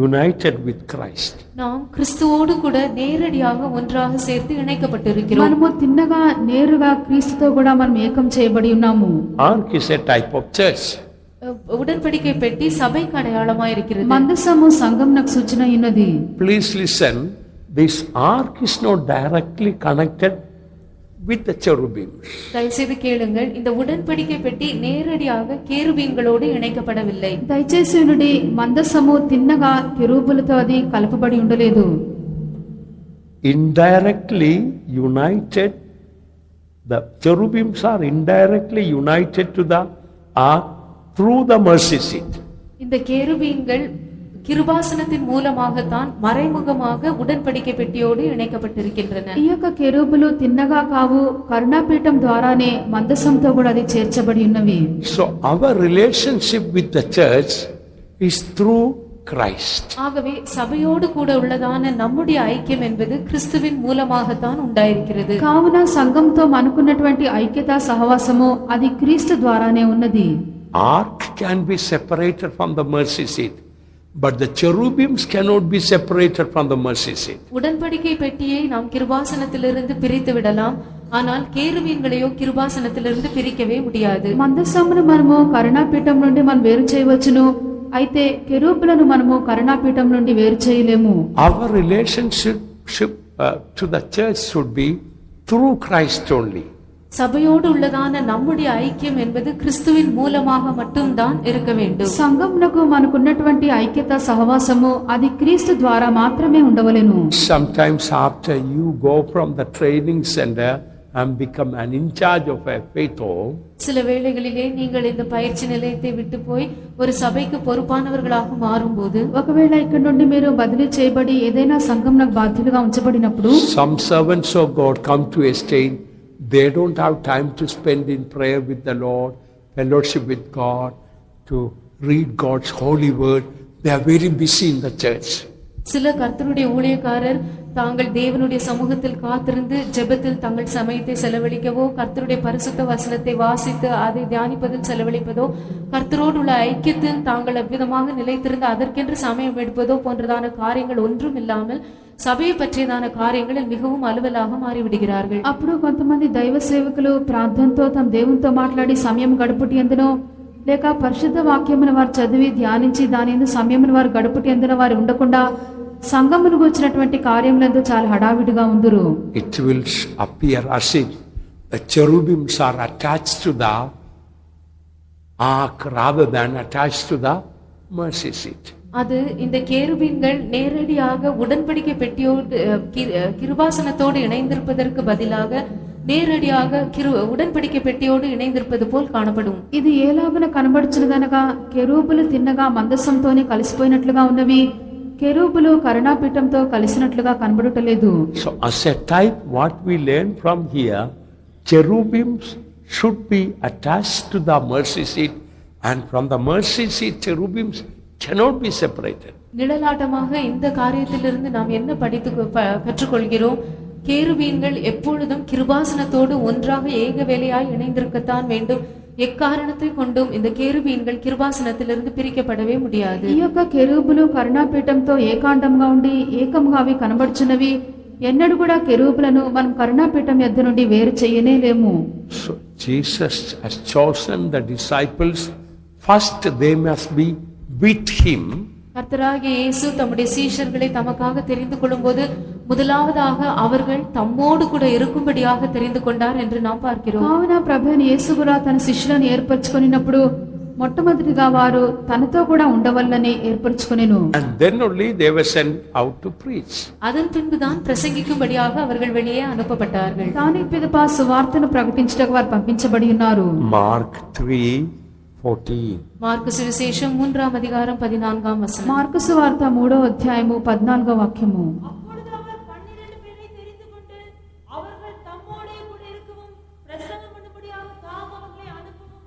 united with Christ. நாம் கிறிஸ்துவோடு கூட நேரடியாக ஒன்றாக சேர்த்து இணைக்கப்பட்டிருக்கிறோம். మనము తిన్నగా నేరుగా క్రీస్తుతో కూడా మనం ఏకం చేయబడి ఉన్నాము. Ark is a type of church. உடன்படிக்கை பெட்டி சபைக்கு அடையாளமாய் இருக்கிறது. మందసము సంఘంనకు సూచన ఉన్నది. Please listen, this ark is not directly connected with the cherubims. தயவுசெய்து கேளுங்கள், இந்த உடன்படிக்கை பெட்டி நேரடியாக கேருபீன்களோடு இணைக்கப்படவில்லை. దయచేసి వినుడి, మందసము తిన్నగా కెరూబులతో అది కలపబడి ఉండలేదు. Indirectly united, the cherubims are indirectly united to the ark through the mercy seat. இந்த கேருபீன்கள் கிருபாசனத்தின் மூலமாகத்தான் மறைமுகமாக உடன்படிக்கை பெட்டியோடு இணைக்கப்பட்டிருக்கின்றன. ఈ యొక్క కెరూబులు తిన్నగా కావు, కరుణాపీఠం ద్వారానే మందసంతో కూడా అది చేర్చబడి ఉన్నవి. So our relationship with the church is through Christ. ஆகவே சபையோடு கூட உள்ளதான நம்முடைய ஐக்கியம் என்பது கிறிஸ்துவின் மூலமாகத்தான் உண்டாயிருக்கிறது. కావున సంఘంతో మనకున్నటువంటి ఐక్యత సహవాసము అది క్రీస్తు ద్వారానే ఉన్నది. Ark can be separated from the mercy seat, but the cherubims cannot be separated from the mercy seat. உடன்படிக்கை பெட்டியை நாம் கிருபாசனத்திலிருந்து பிரித்து விடலாம், ஆனால் கேருபீன்களையோ கிருபாசனத்திலிருந்து பிரிக்கவே முடியாது. మందసమును మనము కరుణాపీఠం నుండి మనం వేరు చేయవచ్చును, అయితే కెరూబులను మనము కరుణాపీఠం నుండి వేరు చేయలేము. Our relationship to the church should be through Christ only. சபையோடு உள்ளதான நம்முடைய ஐக்கியம் என்பது கிறிஸ்துவின் மூலமாக மட்டும்தான் இருக்க வேண்டும். సంఘమునకు మనకున్నటువంటి ఐక్యత సహవాసము అది క్రీస్తు ద్వారా మాత్రమే ఉండవలెను. Sometimes after you go from the training center and become an in charge of a faith home, சில வேளைகளிலே நீங்கள் இந்த பயிற்சி நிலையத்தை விட்டு போய் ஒரு சபைக்கு பொறுப்பானவர்களாக மாறும்போது, ఒకవేళ ఇక్కడ నుండి మీరు బదిలీ చేయబడి ఏదైనా సంఘమునకు బాధ్యులుగా ఉంచబడినప్పుడు, some servants of God come to a stage they don't have time to spend in prayer with the Lord, fellowship with God, to read God's holy word. They are very busy in the church. சில கர்த்தருடைய ஊழியக்காரர் தாங்கள் தேவனுடைய சமூகத்தில் காத்திருந்து ஜெபத்தில் தங்கள் சமயத்தை செலவழிக்கவோ, கர்த்தருடைய பரிசுத்த வசனத்தை வாசித்து அதை தியானிப்பதில் செலவழிப்பதோ, கர்த்தரோடு உள்ள ஐக்கியத்தில் தாங்கள் அவ்விதமாக நிலைத்திருந்து அதற்கென்று சமயம் எடுப்பதோ போன்றதான காரியங்கள் ஒன்றும் இல்லாமல் சபையை பற்றியதான காரியங்களில் மிகவும் அலுவலாக மாறிவிடுகிறார்கள். అప్పుడు కొంతమంది దైవ సేవకులు ప్రార్థనతో తమ దేవునితో మాట్లాడి సమయం గడుపుటి ఎందునో, లేక పరిశుద్ధ వాక్యమును వారు చదివి ధ్యానించి దాని యందు సమయమును వారు గడుపుటి ఎందునో వారు ఉండకుండా సంఘమునకు వచ్చినటువంటి కార్యములందు చాలా హడావిడిగా ఉందురు. It will appear as if the cherubims are attached to the ark rather than attached to the mercy seat. அது இந்த கேருபீன்கள் நேரடியாக உடன்படிக்கை பெட்டியோடு கிருபாசனத்தோடு இணைந்திருப்பதற்கு பதிலாக நேரடியாக உடன்படிக்கை பெட்டியோடு இணைந்திருப்பது போல் காணப்படும். ఇది ఏలాగున కనబడుచున్నదనగా కెరూబులు తిన్నగా మందసంతోనే కలిసిపోయినట్లుగా ఉన్నవి, కెరూబులు కరుణాపీఠంతో కలిసినట్లుగా కనబడుటలేదు. So as a type, what we learn from here, cherubims should be attached to the mercy seat, and from the mercy seat cherubims cannot be separated. நிழலாட்டமாக இந்த காரியத்திலிருந்து நாம் என்ன கற்றுக்கொள்கிறோம்? கேருபீன்கள் எப்பொழுதும் கிருபாசனத்தோடு ஒன்றாக ஏக வேலையாய் இணைந்திருக்கத்தான் வேண்டும். எக்காரணத்தை கொண்டும் இந்த கேருபீன்கள் கிருபாసనத்திலிருந்து பிரிக்கப்படவே முடியாது. ఈ యొక్క కెరూబులు కరుణాపీఠంతో ఏకాండంగా ఉండి ఏకంగా అవి కనబడుచున్నవి. ఎన్నడూ కూడా కెరూబులను మనం కరుణాపీఠం యొద్ద నుండి వేరు చేయనేలేము. So Jesus has chosen the disciples. First they must be with him. கர்த்தராகிய இயேசு தம்முடைய சீஷர்களை தமக்காக தெரிந்து கொள்ளும்போது முதலாவதாக அவர்கள் தம்மோடு கூட இருக்கும்படியாக தெரிந்து கொண்டார் என்று நாம் பார்க்கிறோம். కావున ప్రభువైన యేసు కూడా తన శిష్యులను ఏర్పరచుకొనినప్పుడు మొట్టమొదటిగా వారు తనతో కూడా ఉండవల్లని ఏర్పరచుకొనెను. And then only they were sent out to preach. அதன் பின்புதான் பிரசங்கிக்கும்படியாக அவர்கள் வெளியே அனுப்பப்பட்டார்கள். దాని పిదప సువార్తను ప్రకటించుటకు వారు పంపించబడి ఉన్నారు. Mark 3:14. మార్కు సువిశేషం 3వ అధికారం 14వ వచనం. మార్కు సువార్త 3వ అధ్యాయము 14వ వాక్యము. அப்பொழுது அவர் 12 பேரை தெரிந்து கொண்டு அவர்கள் தம்மோடே கூட இருக்கவும் பிரசங்கம் பண்ணும்படியாக தாம் அவர்களை அனுப்பவும்,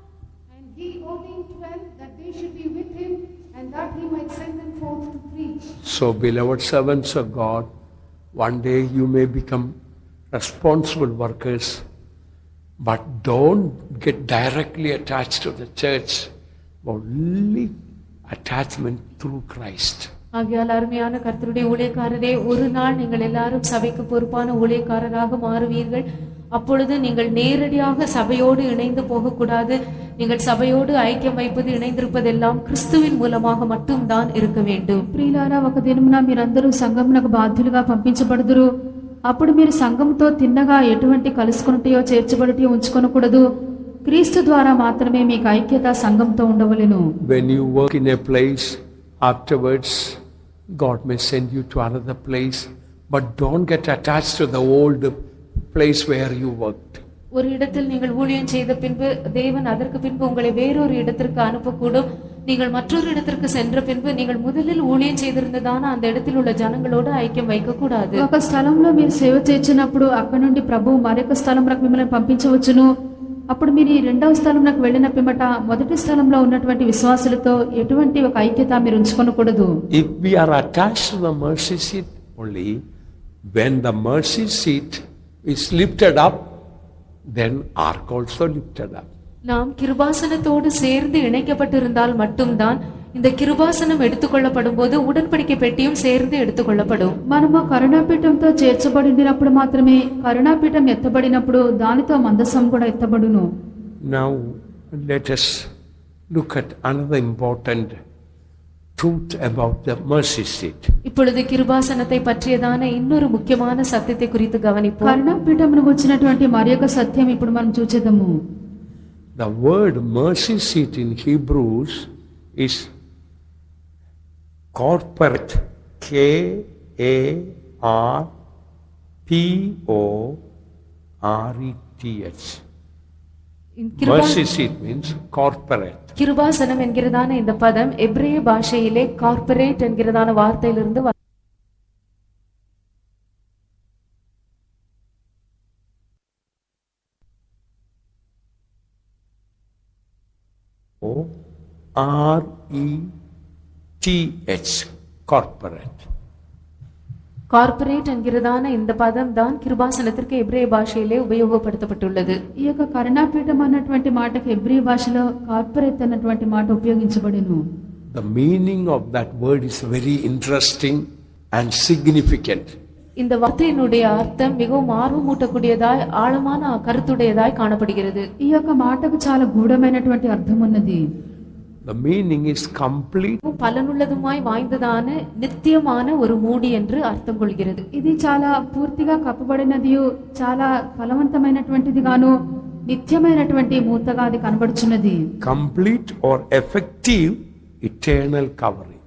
And he ordained 12 that they should be with him, and that he might send them forth to preach. So beloved servants of God, one day you may become responsible workers, but don't get directly attached to the church. Only attachment through Christ. ஆகையால் அருமையான கர்த்தருடைய ஊழியக்காரரே, ஒரு நாள் நீங்கள் எல்லாரும் சபைக்கு பொறுப்பான ஊழியக்காரராக மாறுவீர்கள். அப்பொழுது நீங்கள் நேரடியாக சபையோடு இணைந்து போகக்கூடாது. நீங்கள் சபையோடு ஐக்கியம் வைப்பது, ఇணைந்திருப்பதெல்லாம் క్రీస్తుவின் మూలமாக மட்டும்தான் இருக்க வேண்டும். ప్రియులారా, ఒక దినమున మీరందరూ సంఘమునకు బాధ్యులుగా పంపించబడుదురు. అప్పుడు మీరు సంఘముతో తిన్నగా ఎటువంటి కలుసుకొనుటయో చేర్చబడుటయో ఉంచుకొనకూడదు. క్రీస్తు ద్వారా మాత్రమే మీకు ఐక్యత సంఘంతో ఉండవలెను. When you work in a place, afterwards God may send you to another place, but don't get attached to the old place where you worked. ஒரு இடத்தில் நீங்கள் ஊழியம் செய்த பின்பு தேவன் அதற்கு பின்பு உங்களை வேறொரு இடத்திற்கு அனுப்பக்கூடும். நீங்கள் மற்றொரு இடத்திற்கு சென்ற பின்பு நீங்கள் முதலில் ஊழியம் செய்திருந்ததான அந்த இடத்தில் உள்ள ஜனங்களோடு ஐக்கியம் வைக்கக்கூடாது. ఒక స్థలంలో మీరు సేవ చేసినప్పుడు అక్కడ నుండి ప్రభువు మరొక స్థలంలోకి మిమ్మల్ని పంపించవచ్చును. అప్పుడు మీరు ఈ రెండవ స్థలంలోకి వెళ్ళిన పిమ్మట మొదటి స్థలంలో ఉన్నటువంటి విశ్వాసులతో ఎటువంటి ఒక ఐక్యత మీరు ఉంచుకొనకూడదు. If we are attached to the mercy seat only, when the mercy seat is lifted up, then ark also lifted up. நாம் கிருபாசனத்தோடு சேர்ந்து இணைக்கப்பட்டிருந்தால் மட்டும்தான் இந்த கிருபாசனம் எடுத்துக்கொள்ளப்படும் போது உடன்படிக்கை பெட்டியும் சேர்ந்து எடுத்துக்கொள்ளப்படும். మనము కరుణాపీఠంతో చేర్చబడినప్పుడు మాత్రమే కరుణాపీఠం ఎత్తబడినప్పుడు దానితో మందసం కూడా ఎత్తబడును. Now let us look at another important truth about the mercy seat. இப்பொழுது கிருபாசனத்தை பற்றியதான இன்னொரு முக்கியமான సత్యத்தை குறித்து கவனிப்போம். కరుణాపీఠమును గురించినటువంటి మరొక సత్యం ఇప్పుడు మనం చూచేద్దాము. The word mercy seat in Hebrews is corporate, K-A-R-P-O-R-E-T-H. Mercy seat means corporate. கிருபாசனம் என்கிறதான இந்த பதம் எபிரேய பாஷையிலே கார்ப்பரேட் என்கிறதான வார்த்தையிலிருந்து O-R-E-T-H, corporate. కార్పొరేట్ ఎన్கிறதான இந்த పదం தான் கிருபாசனத்திற்கு எபிரேய భాషயிலே ఉపయోగపడుతపట్టుள்ளது. ఈ యొక్క కరుణాపీఠం అన్నటువంటి మాటకి హెబ్రీ భాషలో కార్పొరేట్ అన్నటువంటి మాట ఉపయోగించబడిను. The meaning of that word is very interesting and significant. இந்த வார்த்தையினுடைய அர்த்தம் மிகவும் ஆர்வமூட்டக்கூடியதாய் ஆழமான கருத்துடையதாய் காணப்படுகிறது. ఈ యొక్క మాటకు చాలా గూఢమైనటువంటి అర్థం ఉన్నది. The meaning is complete. பலனுள்ளதுமாய் வாய்ந்ததான நித்தியமான ஒரு மூடி என்று అర్థం கொள்கிறது. ఇది చాలా పూర్తిగా కప్పబడినది, చాలా ఫలవంతమైనటువంటిది గాను నిత్యమైనటువంటి మూతగా అది కనబడుచున్నది. Complete or effective eternal covering.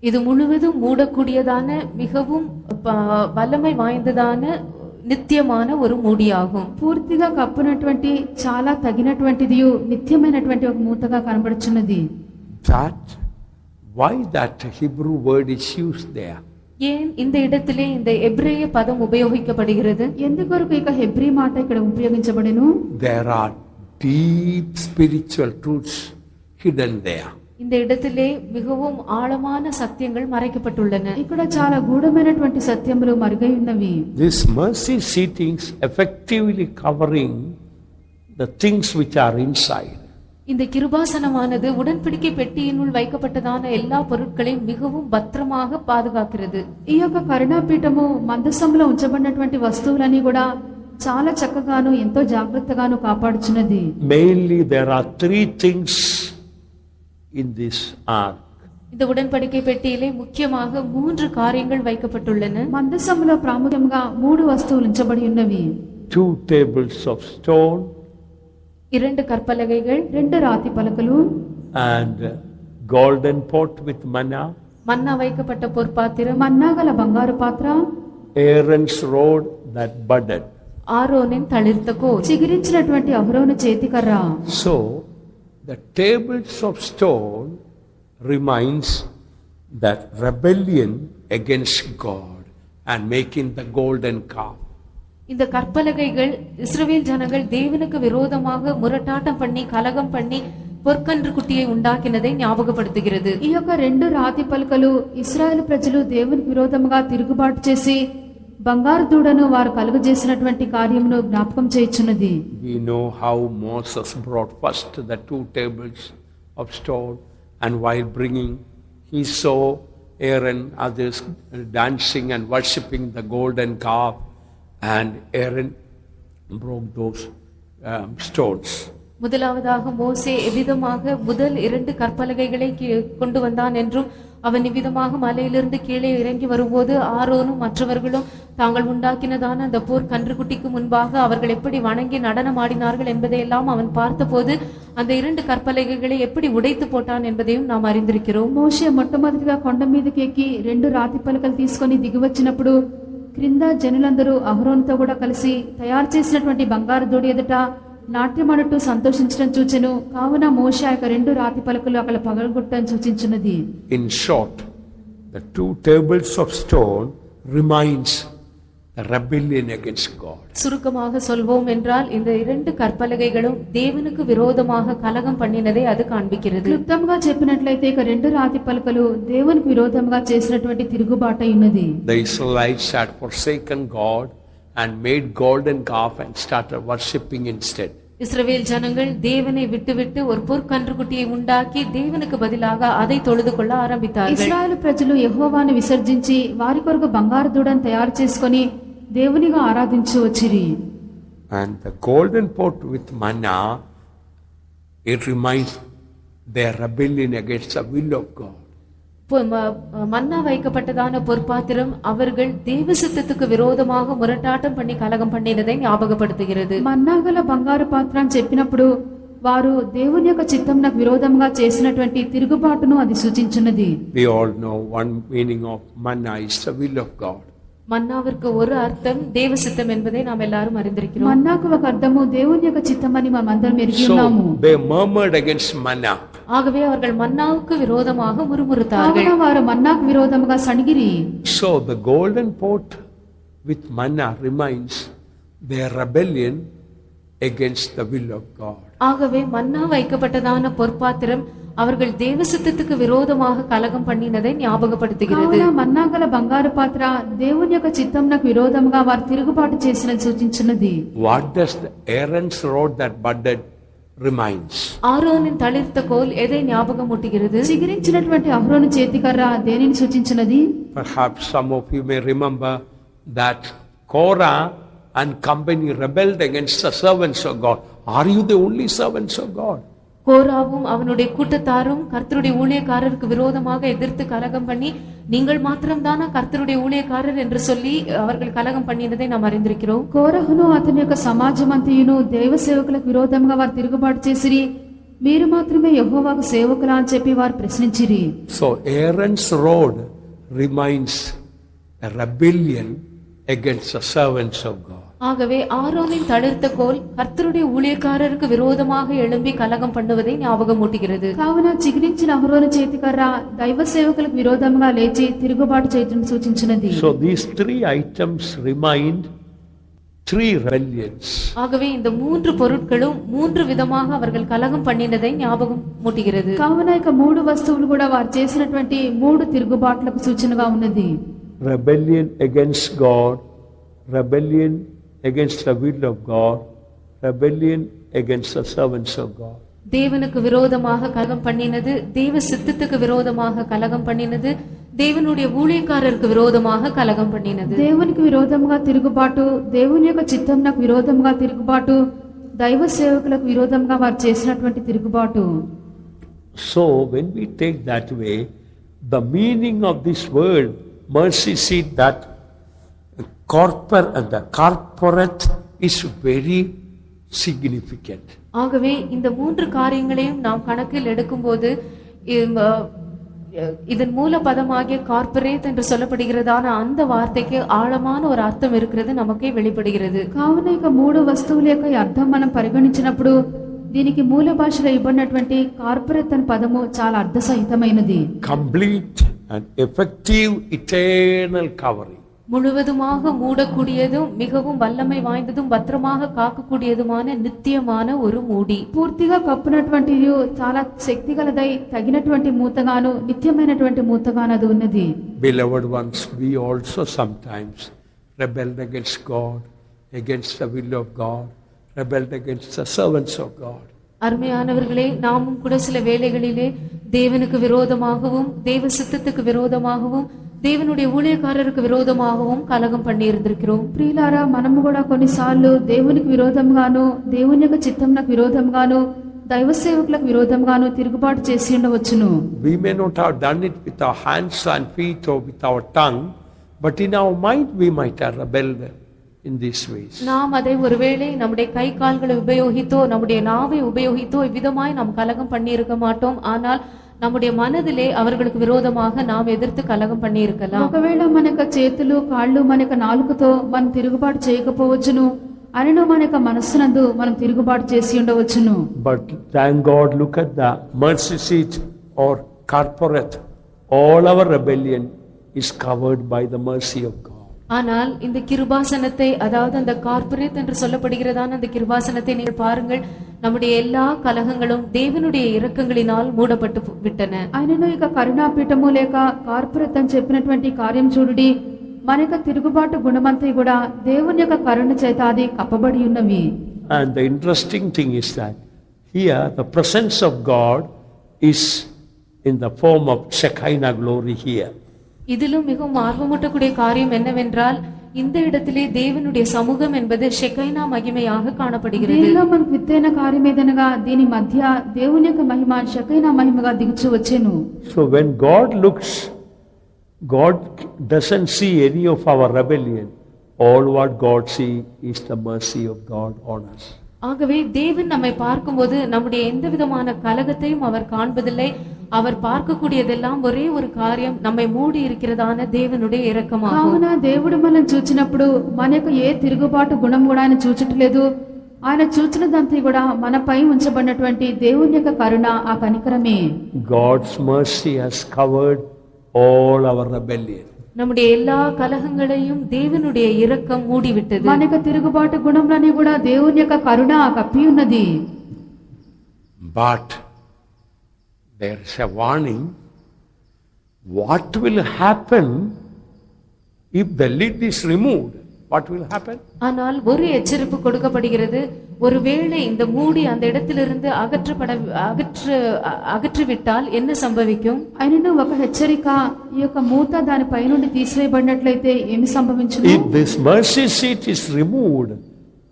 இது முழுவதும் மூடக்கூடியதான மிகவும் வல்லமை வாய்ந்ததான నిత్యமான ஒரு మూడియాகும். పూర్తిగా కప్పునటువంటి చాలా తగినటువంటిది నిత్యమైనటువంటి ఒక మూతగా కనబడుచున్నది. That why that Hebrew word is used there? ஏன் இந்த இடத்திலே இந்த எபிரேய பதம் உபயோகிக்கப்படுகிறது? ఎందుకొరకు ఇక హెబ్రీ మాట ఇక్కడ ఉపయోగించబడెను? There are deep spiritual truths hidden there. இந்த இடத்திலே மிகவும் ஆழமான சத்தியங்கள் மறைக்கப்பட்டுள்ளன. ఇక్కడ చాలా గూఢమైనటువంటి సత్యములు మరుగై ఉన్నవి. This mercy seatings effectively covering the things which are inside. இந்த கிருபாசனமானது உடன்படிக்கை பெட்டியினுள் வைக்கப்பட்டதான எல்லா பொருட்களையும் மிகவும் பத்திரமாக பாதுகாக்கிறது. ఈ యొక్క కరుణాపీఠము మందసంలో ఉంచబడినటువంటి వస్తువులన్నీ కూడా చాలా చక్కగాను ఎంతో జాగ్రత్తగాను కాపాడుచున్నది. Mainly there are three things in this ark. இந்த உடன்படிக்கை பெட்டியிலே முக்கியமாக 3 காரியங்கள் வைக்கப்பட்டுள்ளன. మందసంలో ప్రాముఖ్యంగా 3 వస్తువులు ఉంచబడి ఉన్నవి. 2 tables of stone, 2 கற்பலகைகள், 2 రాతి పలకలు, and golden pot with manna. மன்னா வைக்கப்பட்ட பொற்பாத்திரம், మన్నాగల బంగారు పాత్ర, Aaron's rod that budded. ஆரோனின் தளிர்த்த கோல், చిగిరించినటువంటి అహరోను చేతికర్ర. So the tables of stone reminds that rebellion against God and making the golden calf. இந்த கற்பலகைகள் இஸ்ரவேல் ஜனங்கள் தேவனுக்கு விரோதமாக முரட்டாட்டம் பண்ணி கலகம் பண்ணி பொற்கன்று குட்டியை உண்டாக்கினதை ஞாபகப்படுத்துகிறது. ఈ యొక్క 2 రాతి పలకలు ఇశ్రాయేలు ప్రజలు దేవునికి విరోధముగా తిరుగుబాటు చేసి బంగారు దూడను వారు కలుగజేసినటువంటి కార్యమును జ్ఞాపకం చేయుచున్నది. We know how Moses brought first the 2 tables of stone, and while bringing he saw Aaron, others dancing and worshipping the golden calf, and Aaron broke those stones. முதலாவதாக மோசே எவ்விதமாக முதல் 2 கற்பலகைகளை கொண்டு வந்தான் என்றும் அவன் இவ்விதமாக மலையிலிருந்து கீழே இறங்கி வரும்போது ஆரோனும் மற்றவர்களும் தாங்கள் உண்டாக்கினதான அந்த போர் கன்றுக்குட்டிக்கு முன்பாக அவர்கள் எப்படி வணங்கி நடனம் ஆடினார்கள் என்பதையெல்லாம் அவன் பார்த்தபோது அந்த 2 கற்பலகைகளை எப்படி உடைத்து போட்டான் என்பதையும் நாம் அறிந்திருக்கிறோம். మోషే మొట్టమొదటిగా కొండ మీదకి ఎక్కి 2 రాతి పలకలు తీసుకొని దిగి వచ్చినప్పుడు క్రింద జనులందరూ అహరోనుతో కూడా కలిసి తయారు చేసినటువంటి బంగారు దూడి ఎదుట నాట్యమాడుతూ సంతోషించడం చూచెను. కావున మోషే ఆ 2 రాతి పలకలు అక్కడ పగలగొట్టడం సూచించినది. In short, the 2 tables of stone reminds the rebellion against God. சுருக்கமாக சொல்வோம் என்றால் இந்த 2 கற்பலகைகளும் தேவனுக்கு விரோதமாக கலகம் பண்ணினதை அது காண்பிக்கிறது. క్లుప్తంగా చెప్పినట్లయితే ఇక 2 రాతి పలకలు దేవునికి విరోధంగా చేసినటువంటి తిరుగుబాటు ఉన్నది. The Israelites had forsaken God and made golden calf and started worshipping instead. இஸ்ரவேல் ஜனங்கள் தேவனை விட்டுவிட்டு ஒரு பொற்கன்றுக்குட்டியை உண்டாக்கி தேவனுக்கு பதிலாக அதை தொழுது கொள்ள ஆரம்பித்தார்கள். ఇశ్రాయేలు ప్రజలు యెహోవాను విసర్జించి వారి కొరకు బంగారు దూడను తయారు చేసుకొని దేవునిగా ఆరాధించు వచ్చిరి. And the golden pot with manna, it reminds their rebellion against the will of God. மன்னா வைக்கப்பட்டதான பொற்பாத்திரம் அவர்கள் தேவ சித்தத்துக்கு விரோதமாக முரட்டாட்டம் பண்ணி கலகம் பண்ணினதை ஞாபகப்படுத்துகிறது. మన్నాగల బంగారు పాత్ర అని చెప్పినప్పుడు వారు దేవుని యొక్క చిత్తంకు విరోధంగా చేసినటువంటి తిరుగుబాటును అది సూచించున్నది. We all know one meaning of manna is the will of God. மன்னாவிற்கு ஒரு அர்த்தம் தேவ சித்தம் என்பதை நாம் எல்லாரும் அறிந்திருக்கிறோம். మన్నాకు ఒక అర్థము దేవుని యొక్క చిత్తమని మనం అందరం ఎరిగి ఉన్నాము. So they murmured against manna. ஆகவே அவர்கள் மன்னாவுக்கு விரோதமாக முறுமுறுத்தார்கள். కావున వారు మన్నాకు విరోధముగా సణిగిరి. So the golden pot with manna reminds their rebellion against the will of God. ஆகவே மன்னா வைக்கப்பட்டதான பொற்பாத்திரம் அவர்கள் தேவ சித்தத்துக்கு விரோதமாக கலகம் பண்ணினதை ஞாபகப்படுத்துகிறது. కావున మన్నాగల బంగారు పాత్ర దేవుని యొక్క చిత్తంకు విరోధముగా వారు తిరుగుబాటు చేసినది సూచించున్నది. What does the Aaron's rod that budded reminds? ஆரோனின் தளிர்த்த கோல் எதை ஞாபகமூட்டுகிறது? చిగిరించినటువంటి అహరోను చేతికర్ర దేనిని సూచించినది? Perhaps some of you may remember that Korah and company rebelled against the servants of God. Are you the only servants of God? கோராவும் அவனுடைய கூட்டத்தாரும் கர்த்தருடைய ஊழியக்காரருக்கு விரோதமாக எதிர்த்து கலகம் பண்ணி நீங்கள் மாத்திரம்தானா கர்த்தருடைய ஊழியக்காரர் என்று சொல்லி அவர்கள் கலகம் பண்ணினதை நாம் அறிந்திருக்கிறோம். కోరహును అతని యొక్క సమాజమంతయును దేవ సేవకులకు విరోధంగా వారు తిరుగుబాటు చేసిరి. మీరు మాత్రమే యెహోవాకు సేవకులా అని చెప్పి వారు ప్రశ్నించిరి. So Aaron's rod reminds a rebellion against the servants of God. ஆகவே ஆரோனின் தளிர்த்த கோல் கர்த்தருடைய ஊழியக்காரருக்கு விரோதமாக எழும்பி கலகம் பண்ணுவதை ஞாபகமூட்டுகிறது. కావున చిగిరించిన అహరోను చేతికర్ర దైవ సేవకులకు విరోధంగా లేచి తిరుగుబాటు చేయడం సూచించినది. So these 3 items remind 3 rebellions. ஆகவே இந்த 3 பொருட்களும் 3 விதமாக அவர்கள் கலகம் பண்ணினதை ஞாபகம் மூட்டுகிறது. కావున ఇక 3 వస్తువులు కూడా వారు చేసినటువంటి 3 తిరుగుబాట్లకు సూచనగా ఉన్నది. Rebellion against God, rebellion against the will of God, rebellion against the servants of God. தேவனுக்கு விரோதமாக கலகம் பண்ணினது, தேவ சித்தத்துக்கு விரோதமாக கலகம் பண்ணினது, தேவனுடைய ஊழியக்காரருக்கு விரோதமாக கலகம் பண்ணினது. దేవునికి విరోధంగా తిరుగుబాటు, దేవుని యొక్క చిత్తంకు విరోధంగా తిరుగుబాటు, దైవ సేవకులకు విరోధంగా వారు చేసినటువంటి తిరుగుబాటు. So when we take that way, the meaning of this word mercy seat, that the corporate is very significant. ஆகவே இந்த 3 காரியங்களையும் நாம் கணக்கில் எடுக்கும்போது இதன் மூல பதமாகிய கார்ப்பரேட் என்று சொல்லப்படுகிறதான அந்த வார்த்தைக்கு ஆழமான ஒரு அர்த்தம் இருக்கிறது நமக்கே வெளிப்படுகிறது. కావున ఇక 3 వస్తువుల యొక్క అర్థం మనం పరిగణించినప్పుడు దీనికి మూల భాషలో ఇవ్వబడినటువంటి కార్పొరేట్ అనే పదము చాలా అర్థసహితమైనది. Complete and effective eternal covering. முழுவதுமாக மூடக்கூடியதும் மிகவும் வல்லமை வாய்ந்ததும் பத்திரமாக காக்கக்கூடியதுமான நித்தியமான ஒரு மூடி. పూర్తిగా కప్పునటువంటిది చాలా శక్తిగలదై తగినటువంటి మూతగాను నిత్యమైనటువంటి మూతగాను అది ఉన్నది. Beloved ones, we also sometimes rebelled against God, against the will of God, rebelled against the servants of God. அருமையானவர்களே, நாமும் கூட சில வேளைகளிலே தேவனுக்கு விரோதமாகவும் தேவ சித்தத்துக்கு விரோதமாகவும் தேவனுடைய ஊழியக்காரருக்கு విరోధமாகவும் కలగం பண்ணி இருந்திருக்கிறோம். ప్రియులారా, మనము కూడా కొన్నిసార్లు దేవునికి విరోధంగాను దేవుని యొక్క చిత్తంకు విరోధంగాను దైవ సేవకులకు విరోధంగాను తిరుగుబాటు చేసి ఉండవచ్చును. We may not have done it with our hands and feet or with our tongue, but in our mind we might have rebelled in these ways. நாம் அதை ஒருவேளை நம்முடைய கை கால்களை உபயோகித்தோ நம்முடைய நாவை உபயோகித்தோ இவ்விதமாய் நாம் கலகம் பண்ணி இருக்க மாட்டோம். ஆனால் நம்முடைய மனதிலே அவர்களுக்கு விரோதமாக நாம் எதிர்த்து கலகம் பண்ணி இருக்கலாம். ఒకవేళ మనక చేతులు కాళ్ళు మనక నాలుకతో మనం తిరుగుబాటు చేయకపోవచ్చును, అనిను మనక మనస్సునందు మనం తిరుగుబాటు చేసి ఉండవచ్చును. But thank God, look at the mercy seat or corporate. All our rebellion is covered by the mercy of God. ஆனால் இந்த கிருபாசனத்தை, அதாவது அந்த கார்ப்பரேட் என்று சொல்லப்படுகிறதான அந்த கிருபாசனத்தை நீங்கள் பாருங்கள், நம்முடைய எல்லா கலகங்களும் தேவனுடைய இரக்கங்களினால் மூடப்பட்டு விட்டன. ఆయనను ఇక కరుణాపీఠము లేక కార్పొరేట్ అని చెప్పినటువంటి కార్యం చూడుడి, మనక తిరుగుబాటు గుణమంతా కూడా దేవుని యొక్క కరుణ చేత అది కప్పబడి ఉన్నవి. And the interesting thing is that here the presence of God is in the form of Shekinah glory here. இதிலும் மிகவும் ஆர்வமூட்டக்கூடிய காரியம் என்னவென்றால், இந்த இடத்திலே தேவனுடைய சமூகம் என்பது ஷெகைனா மகிமையாக காணப்படுகிறது. దీనిలో మనకు విత్తైన కార్యం ఏదనగా దీని మధ్య దేవుని యొక్క మహిమ షెకైనా మహిమగా దిగుచు వచ్చెను. So when God looks, God doesn't see any of our rebellion. All what God see is the mercy of God on us. ஆகவே தேவன் நம்மை பார்க்கும்போது நம்முடைய எந்த விதமான கலகத்தையும் அவர் காண்பதில்லை. அவர் பார்க்கக்கூடியதெல்லாம் ஒரே ஒரு காரியம், நம்மை மூடி இருக்கிறதான தேவனுடைய இரக்கமாகும். కావున దేవుడు మనం చూచినప్పుడు మనకు ఏ తిరుగుబాటు గుణం కూడా ఆయన చూచట్లేదు. ఆయన చూచినదంతా కూడా మనపై ఉంచబడినటువంటి దేవుని యొక్క కరుణ, ఆ కనికరమే. God's mercy has covered all our rebellion. நம்முடைய எல்லா கலகங்களையும் தேவனுடைய இரக்கம் மூடிவிட்டது. మనకు తిరుగుబాటు గుణంలోని కూడా దేవుని యొక్క కరుణ కప్పి ఉన్నది. But there is a warning. What will happen if the lid is removed? What will happen? ஆனால் ஒரு எச்சரிப்பு கொடுக்கப்படுகிறது. ஒருவேளை இந்த மூடி அந்த இடத்திலிருந்து அகற்றிவிட்டால் என்ன சம்பவிக்கும்? అయినను ఒక హెచ్చరిక, ఈ యొక్క మూత దానిపై నుండి తీసివేయబడినట్లయితే ఏమి సంభవించును? If this mercy seat is removed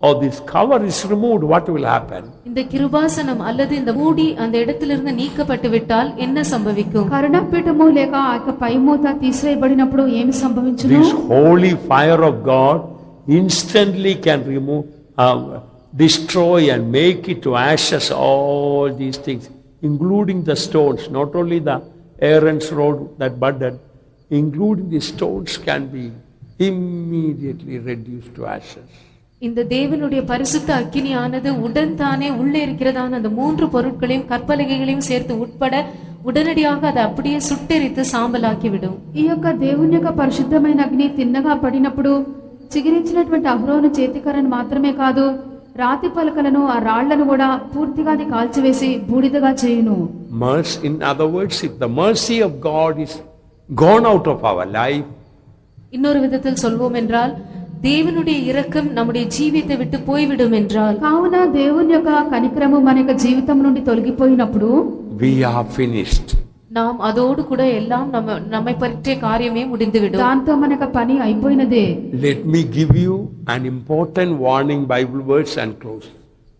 or this cover is removed, what will happen? இந்த கிருபாசனம் அல்லது இந்த மூடி அந்த இடத்திலிருந்து நீக்கப்பட்டு விட்டால் என்ன சம்பவிக்கும்? కరుణాపీఠము లేక ఆ యొక్క పై మూత తీసివేయబడినప్పుడు ఏమి సంభవించును? This holy fire of God instantly can remove, destroy and make it to ashes all these things, including the stones. Not only the Aaron's rod that budded, including the stones can be immediately reduced to ashes. இந்த தேவனுடைய பரிசுத்த அக்கினியானது உடன் தானே உள்ளே இருக்கிறதான அந்த மூன்று பொருட்களையும் கற்பலகைகளையும் சேர்த்து உட்பட உடனடியாக அதை அப்படியே சுட்டெரித்து சாம்பலாக்கி விடும். ఈ యొక్క దేవుని యొక్క పరిశుద్ధమైన అగ్ని తిన్నగా పడినప్పుడు చిగిరించినటువంటి అహరోను చేతికరను మాత్రమే కాదు, రాతి పలకలను, ఆ రాళ్లను కూడా పూర్తిగా అది కాల్చివేసి బూడిదగా చేయును. In other words, if the mercy of God is gone out of our life, இன்னொரு விதத்தில் சொல்வோம் என்றால், தேவனுடைய இரக்கம் நம்முடைய ஜீவியத்தை விட்டு போய்விடும் என்றால், కావున దేవుని యొక్క కనికరము మన యొక్క జీవితం నుండి తొలగిపోయినప్పుడు we are finished. நாம் அதோடு கூட எல்லாம் நம்மை பற்றிய காரியமே முடிந்துவிடும். దాంతో మనక పని అయిపోయినదే. Let me give you an important warning Bible verse and close.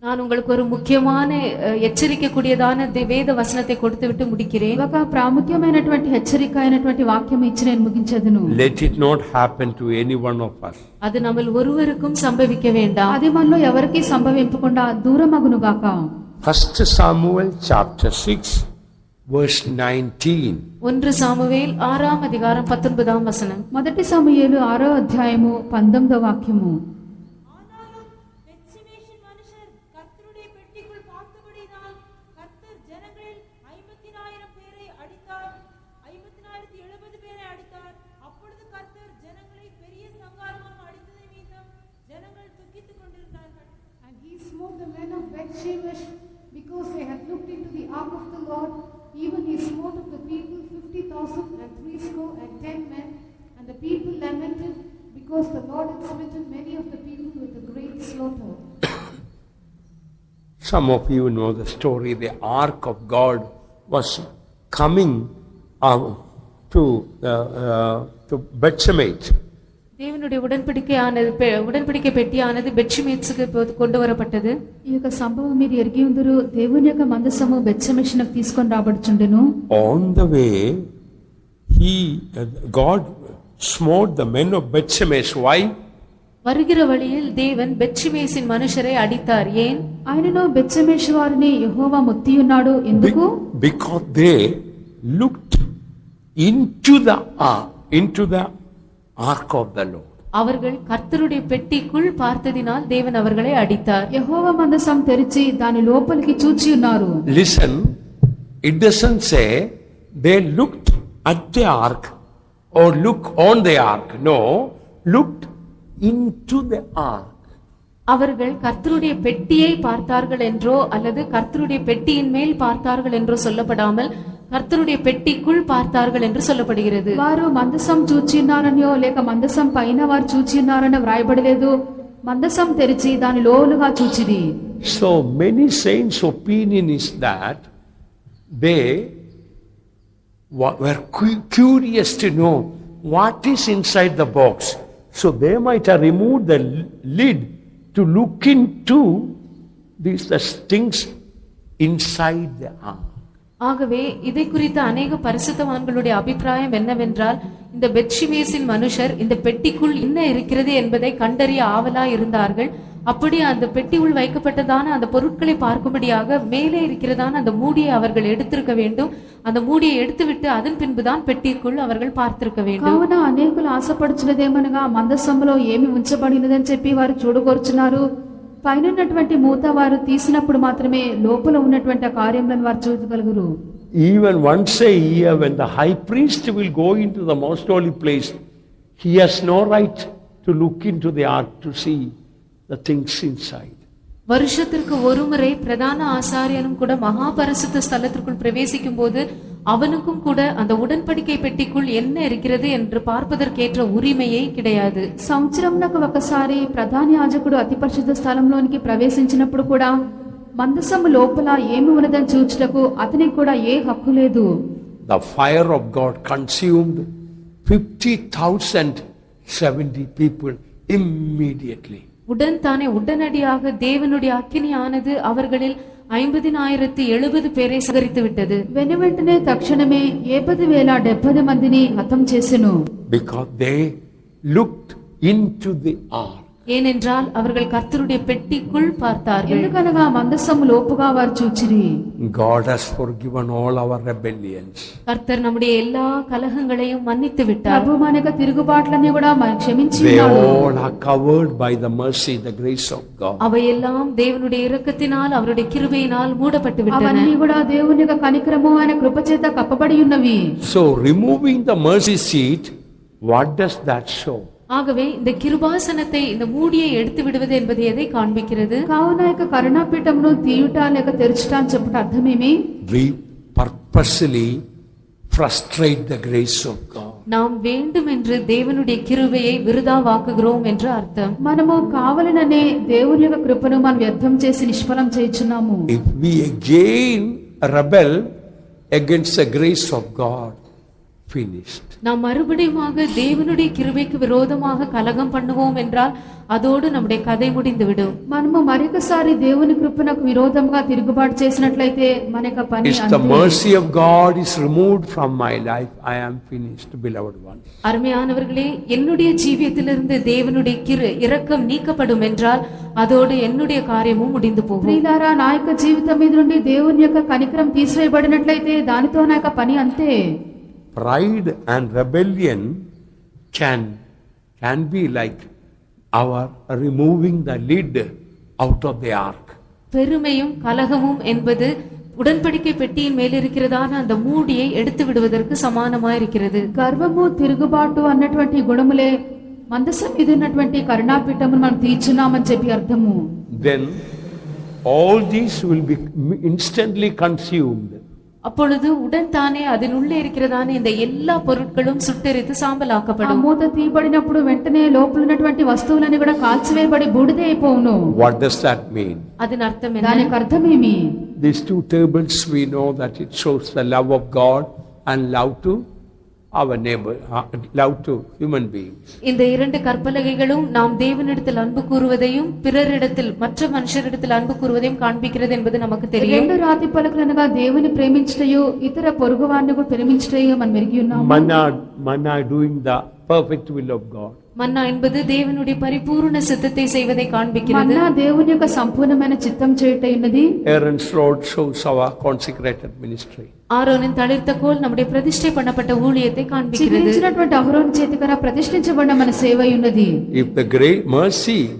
நான் உங்களுக்கு ஒரு முக்கியமான ఎచ్చరికக்கூடியதான వేద వచనத்தை கொடுத்துவிட்டு முடிக்கிறேன். ఒక ప్రాముఖ్యమైనటువంటి హెచ్చరిక అయినటువంటి వాక్యం ఇచ్చి నేను ముగించదును. Let it not happen to any one of us. அது நம்மில் ஒருவருக்கும் சம்பவிக்க வேண்டாம். అది మనలో ఎవరికి సంభవింపకుండా దూరమగును గాక. 1 Samuel chapter 6 verse 19. 1 సామువేల్ 6వ అధ్యాయం 19వ వచనం. మొదటి సమూయేలు 6వ అధ్యాయము 19వ వాక్యము. ஆனாலும் பெத்ஷிமேஷின் மனுஷர் கர்த்தருடைய பெட்டிக்குள் பார்த்தபடியினால் கர்த்தர் ஜனங்களில் 50,000 பேரை அடித்தார், 50,070 பேரை அடித்தார். அப்பொழுது கர்த்தர் ஜனங்களை பெரிய சங்காரமாக அடித்ததை நிமித்தம் ஜனங்கள் துக்கித்துக் கொண்டிருந்தார்கள். And he smote the men of Bethshemesh because they had looked into the ark of the Lord. Even he smote of the people 50,010 men, and the people lamented because the Lord had smitten many of the people with a great slaughter. Some of you know the story. The ark of God was coming to Bethshemesh. தேவனுடைய உடன்படிக்கை பெட்டியானது பெத்ஷெமேசுக்கு கொண்டு வரப்பட்டது. ఈ యొక్క సంభవం మీరు ఎరిగి ఉందరు. దేవుని యొక్క మందసము బెత్షెమెషునకు తీసుకొని రాబడుచుండెను. On the way, God smote the men of Bethshemesh. Why? வருகிற வழியில் தேவன் பெத்ஷெமேசின் மனுஷரை அடித்தார். ஏன்? ఆయనను బెత్షెమెషు వారిని యెహోవా ముత్తియున్నాడు. ఎందుకు? Because they looked into the ark of the Lord. அவர்கள் கர்த்தருடைய பெட்டிக்குள் பார்த்ததினால் தேவன் அவர்களை அடித்தார். యెహోవా మందసం తెరిచి దాని లోపలికి చూచి ఉన్నారు. Listen, it doesn't say they looked at the ark or look on the ark. No, looked into the ark. அவர்கள் கர்த்தருடைய பெட்டியை பார்த்தார்கள் என்றோ அல்லது கர்த்தருடைய பெட்டியின் மேல் பார்த்தார்கள் என்றோ சொல்லப்படாமல் கர்த்தருடைய பெட்டிக்குள் பார்த்தார்கள் என்று சொல்லப்படுகிறது. వారు మందసం చూచిన్నారనియో లేక మందసం పైన వారు చూచిన్నారని వ్రాయబడలేదు. మందసం తెరిచి దాని లోలుగా చూచిరి. So many saints' opinion is that they were curious to know what is inside the box. So they might have removed the lid to look into these things inside the ark. ஆகவே இதை குறித்த அநேக பரிசுத்தவான்களுடைய அபிப்பிராயம் என்னவென்றால் இந்த பெத்ஷெமேசின் மனுஷர் இந்த பெட்டிக்குள் என்ன இருக்கிறது என்பதை கண்டறிய ஆவலாய் இருந்தார்கள். அப்படி அந்த பெட்டிக்குள் வைக்கப்பட்டதான அந்த பொருட்களை பார்க்கும்படியாக மேலே இருக்கிறதான அந்த மூடியை அவர்கள் எடுத்திருக்க வேண்டும். அந்த மூடியை எடுத்துவிட்டு அதன் பின்புதான் பெட்டிக்குள் அவர்கள் பார்த்திருக்க வேண்டும். కావున అనేకులు ఆశపడుచున్నదేమనగా మందసములో ఏమి ఉంచబడినదని చెప్పి వారు చూడగోర్చున్నారు. పైన ఉన్నటువంటి మూత వారు తీసినప్పుడు మాత్రమే లోపల ఉన్నటువంటి కార్యములను వారు చూడగలుగురు. Even once a year when the high priest will go into the most holy place, he has no right to look into the ark to see the things inside. வருஷத்திற்கு ஒருமுறை பிரதான ஆசாரியனும் கூட மகா பரிசுத்த ஸ்தலத்திற்குள் பிரவேசிக்கும் போது அவனுக்கும் கூட அந்த உடன்படிக்கை பெட்டிக்குள் என்ன இருக்கிறது என்று பார்ப்பதற்கேற்ற உரிமையே கிடையாது. సంవత్సరంనకు ఒకసారి ప్రధాన యాజకుడు అతి పరిశుద్ధ స్థలంలోనికి ప్రవేశించినప్పుడు కూడా మందసము లోపల ఏమి ఉన్నదని చూచుటకు అతనికి కూడా ఏ హక్కు లేదు. The fire of God consumed 50,070 people immediately. உடனடியாக தேவனுடைய அக்கினியானது அவர்களில் 50,070 பேரை சகரித்து விட்டது. వెనువెంటనే తక్షణమే 70,070 మందిని హతం చేసెను. Because they looked into the ark. ஏனென்றால் அவர்கள் கர்த்தருடைய பெட்டிக்குள் பார்த்தார்கள். ఎందుకనగా మందసము లోపుగా వారు చూచిరి. God has forgiven all our rebellions. கர்த்தர் நம்முடைய எல்லா கலகங்களையும் மன்னித்து விட்டார். ప్రభు మన యొక్క తిరుగుబాట్లన్నీ కూడా క్షమించి They ఉన్నాడు. all are covered by the mercy, the grace of God. அவையெல்லாம் தேவனுடைய இரக்கத்தினால் அவருடைய கிருபையினால் மூடப்பட்டு விட்டன. అవన్నీ కూడా దేవుని యొక్క కనికరము ఆయన కృపచేత కప్పబడి ఉన్నవి. So removing the mercy seat, what does that show? ஆகவே இந்த கிருபாசனத்தை இந்த மூடியை எடுத்து விடுவது என்பது எதை காண்பிக்கிறது? కావున యొక్క కరుణాపీఠమును తీయుట లేక తెరచుట అని చెప్పుట అర్థమేమి? We purposely frustrate the grace of God. நாம் வேண்டுமென்று தேவனுடைய கிருபையை விருதாவாக்குகிறோம் என்று அர்த்தம். మనము కావాలననే దేవుని యొక్క కృపను మనం వ్యర్థం చేసి నిష్ఫలం చేయుచున్నాము. If we again rebel against the grace of God, finished. நாம் மறுபடியுமாக தேவனுடைய கிருபைக்கு விரோதமாக கலகம் பண்ணுவோம் என்றால் அதோடு நம்முடைய கதை முடிந்துவிடும். మనము మరొకసారి దేవుని కృపనకు విరోధంగా తిరుగుబాటు చేసినట్లయితే మన యొక్క పని If the mercy of God is removed from my life, I am finished, beloved ones. அருமையானவர்களே, என்னுடைய ஜீவியத்திலிருந்து தேவனுடைய இரக்கம் நீக்கப்படும் என்றால் அதோடு என்னுடைய காரியமும் முடிந்து போகும். ప్రియులారా, నా యొక్క జీవితం మీద నుండి దేవుని యొక్క కనికరం తీసివేయబడినట్లయితే దానితో నా యొక్క పని అంతే. Pride and rebellion can be like our removing the lid out of the ark. பெருமையும் கலகமும் என்பது உடன்படிக்கை பெட்டியின் மேல் இருக்கிறதான அந்த மூடியை எடுத்து விடுவதற்கு சமானமாயிருக்கிறது. గర్వము తిరుగుబాటు అన్నటువంటి గుణములే మందసం మీద ఉన్నటువంటి కరుణాపీఠమును మనం తీర్చున్నామని చెప్పి అర్థము. Then all these will be instantly consumed அப்பொழுது உடன் தானே அதன் உள்ளே இருக்கிறதான இந்த எல்லா பொருட்களும் சுட்டெரித்து ఆ సాంబలాக்கப்படும். మూత తీయబడినప్పుడు వెంటనే లోపల ఉన్నటువంటి వస్తువులన్నీ కూడా కాల్చివేయబడి బూడిద అయిపోవును. What does that mean? அதன் அர்த்தம் என்ன? దానికి అర్థమేమి? These two tables, we know that it shows the love of God and love to our neighbor, love to human beings. இந்த இரண்டு கற்பலகைகளும் நாம் தேவனிடத்தில் அன்பு கூறுவதையும் பிறரிடத்தில் மற்ற மனுஷரிடத்தில் அன்பு கூறுவதையும் காண்பிக்கிறது என்பது நமக்கு தெரியும். రెండు రాతి పలకలు అనగా దేవుని ప్రేమించుటయు ఇతర పొరుగువారిని కూడా ప్రేమించుటయు మనం ఎరిగి ఉన్నాము. Manna doing the perfect will of God. மன்னா என்பது தேவனுடைய பரிபூர்ண சித்தத்தை செய்வதை காண்பிக்கிறது. మన్నా దేవుని యొక్క సంపూర్ణమైన చిత్తం చేయుటై ఉన్నది. Aaron's rod shows our consecrated ministry. ஆரோனின் தளிர்த்த கோல் நம்முடைய பிரதிஷ்டை பண்ணப்பட்ட ஊழியத்தை காண்பிக்கிறது. చిగిరించినటువంటి అహరోను చేతికర ప్రతిష్ఠించబడిన మన సేవ అయి ఉన్నది. If the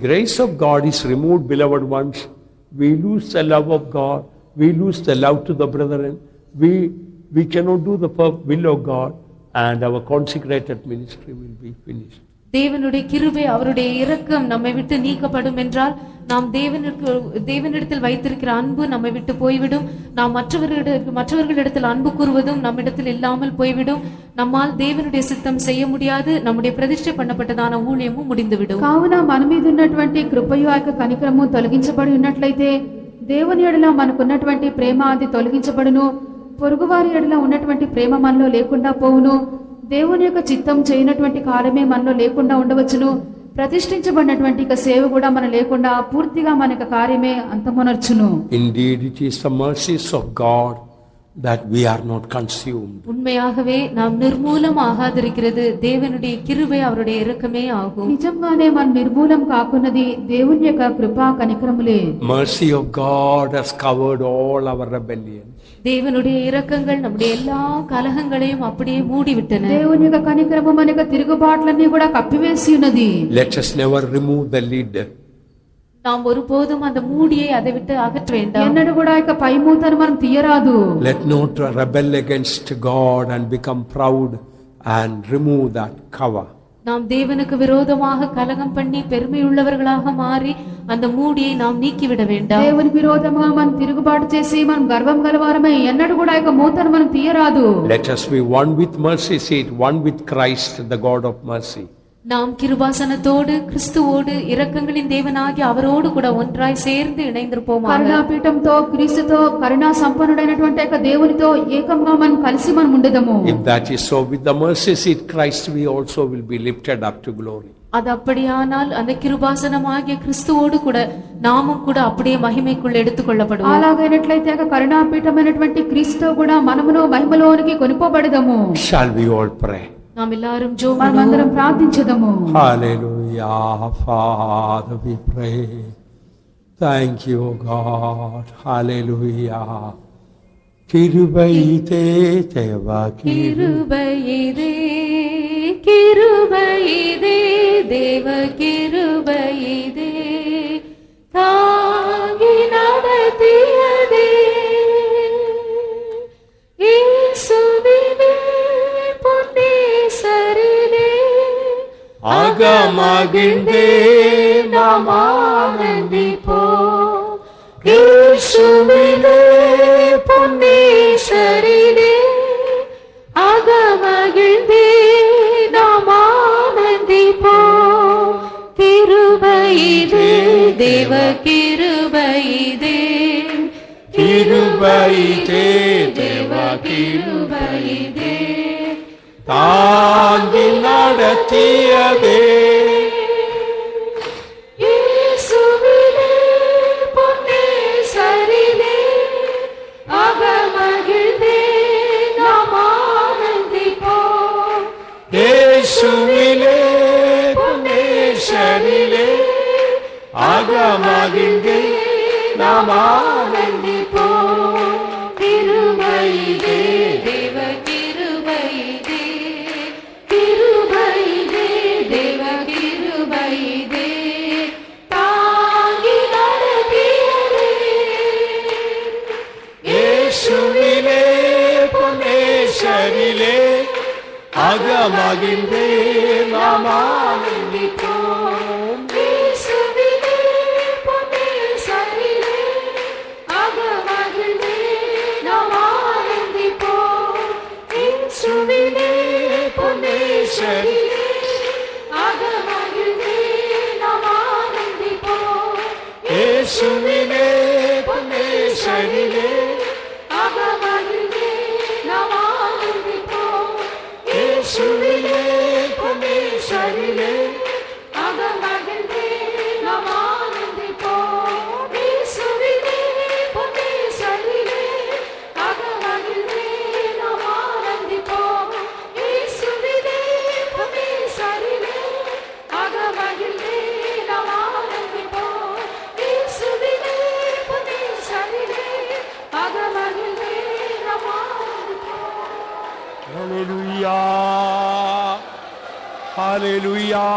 grace of God is removed, beloved ones, we lose the love of God, we lose the love to the brethren, we cannot do the will of God, and our consecrated ministry will be finished. தேவனுடைய கிருபை அவருடைய இரக்கம் நம்மை விட்டு நீக்கப்படும் என்றால் நாம் தேவனிடத்தில் வைத்திருக்கிற அன்பு நம்மை விட்டு போய்விடும். நாம் மற்றவர்களிடத்தில் அன்பு கூறுவதும் நம்மிடத்தில் இல்லாமல் போய்விடும். நம்மால் தேவனுடைய சித்தம் செய்ய முடியாது. நம்முடைய பிரதிஷ்டை பண்ணப்பட்டதான ஊழியமும் முடிந்துவிடும். కావున మన మీద ఉన్నటువంటి కృపయు ఆ యొక్క కనికరము తొలగించబడి ఉన్నట్లయితే దేవుని ఎడల మనకున్నటువంటి ప్రేమ అది తొలగించబడును. పొరుగువారి ఎడల ఉన్నటువంటి ప్రేమ మనలో లేకుండా పోవును. దేవుని యొక్క చిత్తం చేయనటువంటి కార్యమే మనలో లేకుండా ఉండవచ్చును. ప్రతిష్ఠించబడినటువంటి సేవ కూడా మన లేకుండా పూర్తిగా మన యొక్క కార్యమే అంతమొనర్చును. Indeed, it is the mercies of God that we are not consumed. உண்மையாகவே நாம் நிர்மூலம் ஆகாதிருக்கிறது தேவனுடைய கிருபை அவருடைய இரக்கமே ஆகும். నిజంగానే మనం నిర్మూలం కాకున్నది దేవుని యొక్క కృపా కనికరములే. Mercy of God has covered all our rebellions. தேவனுடைய இரக்கங்கள் நம்முடைய எல்லா கலகங்களையும் அப்படியே மூடிவிட்டன. దేవుని యొక్క కనికరము మన యొక్క తిరుగుబాట్లన్నీ కూడా కప్పివేసి ఉన్నది. Let us never remove the lid. நாம் ஒருபோதும் அந்த மூடியை அதை விட்டு அகற்ற வேண்டாம். ఎన్నడూ కూడా ఇక పై మూతను మనం తీయరాదు. Let not rebel against God and become proud and remove that cover. நாம் தேவனுக்கு விரோதமாக கலகம் பண்ணி பெருமை உள்ளவர்களாக மாறி அந்த மூடியை நாம் நீக்கிவிட வேண்டாம். దేవుని విరోధముగా మనం తిరుగుబాటు చేసి మనం గర్వం గలవారమై ఎన్నడూ కూడా ఇక మూతను మనం తీయరాదు. Let us be one with mercy seat, one with Christ, the God of mercy. நாம் கிருபாசனத்தோடு கிறிஸ்துவோடு இரக்கங்களின் தேவனாகிய அவரோடு கூட ஒன்றாய் சேர்ந்து இணைந்திருப்போமாக. కరుణాపీఠంతో క్రీస్తుతో కరుణా సంపన్నుడైనటువంటి యొక్క దేవునితో ఏకంగా మనం కలిసి మనం ఉండదము. If that is so, with the mercy seat Christ we also will be lifted up to glory. அது அப்படியானால் அந்த கிருபாசனமாகிய கிறிஸ்துவோடு கூட நாமும் கூட அப்படியே மகிமைக்குள் எடுத்துக்கொள்ளப்படுவோம். అలాగైనట్లయితే కరుణాపీఠమైనటువంటి క్రీస్తుతో కూడా మనమును మహిమలోనికి కొనిపోబడదము. Shall we all pray? நாம் எல்லாரும் ஜெபம் మనమందరం ప్రార్థించుదాము. Hallelujah. Father, we pray. Thank you, God. Hallelujah. கிருபையிதே தேவா கிருபையிதே கிருபையிதே தேவ கிருபையிதே தாங்கி நடத்தியதே இயேசுவின் பொன்னேசரிலே அகமகிழ்ந்தே நாம் ஆனந்திப்போம். இயேசுவிலே பொன்னேசரிலே அகமகிழ்ந்தே நாம் ஆனந்திப்போம். கிருபையிதே தேவ கிருபையிதே கிருபையிதே தேவ கிருபையிதே தாங்கி நடத்தியதே இயேசுவிலே பொன்னேசரிலே அகமகிழ்ந்தே நாம் ஆனந்திப்போம். இயேசுவிலே பொன்னேசரிலே அகமகிழ்ந்தே நாம் ஆனந்திப்போம். கிருபையிதே தேவ கிருபையிதே கிருபையிதே தேவ கிருபையிதே தாங்கி நடத்தியதே இயேசுவிலே பொன்னேசரிலே அகமகிழ்ந்தே நாம் ஆனந்திப்போம். இயேசுவிலே பொன்னேசரிலே அகமகிழ்ந்தே நாம் ஆனந்திப்போம். புனேஸ்வரிலே அகமகிழ்ந்தே நாம் ஆனந்திப்போம். இயேசுவிலே புனேஸ்வரிலே அகமகிழ்ந்தே நாம் ஆனந்திப்போம். இயேசுவிலே புனேஸ்வரிலே அகமகிழ்ந்தே நாம் ஆனந்திப்போம். இயேசுவிலே புனேஸ்வரிலே அகமகிழ்ந்தே நாம் ஆனந்திப்போம். இயேசுவிலே புனேஸ்வரிலே அகமகிழ்ந்தே நாம் ஆனந்திப்போம். இயேசுவிலே புனேஸ்வரிலே அகமகிழ்ந்தே நாம் ஆனந்திப்போம். Hallelujah. Hallelujah.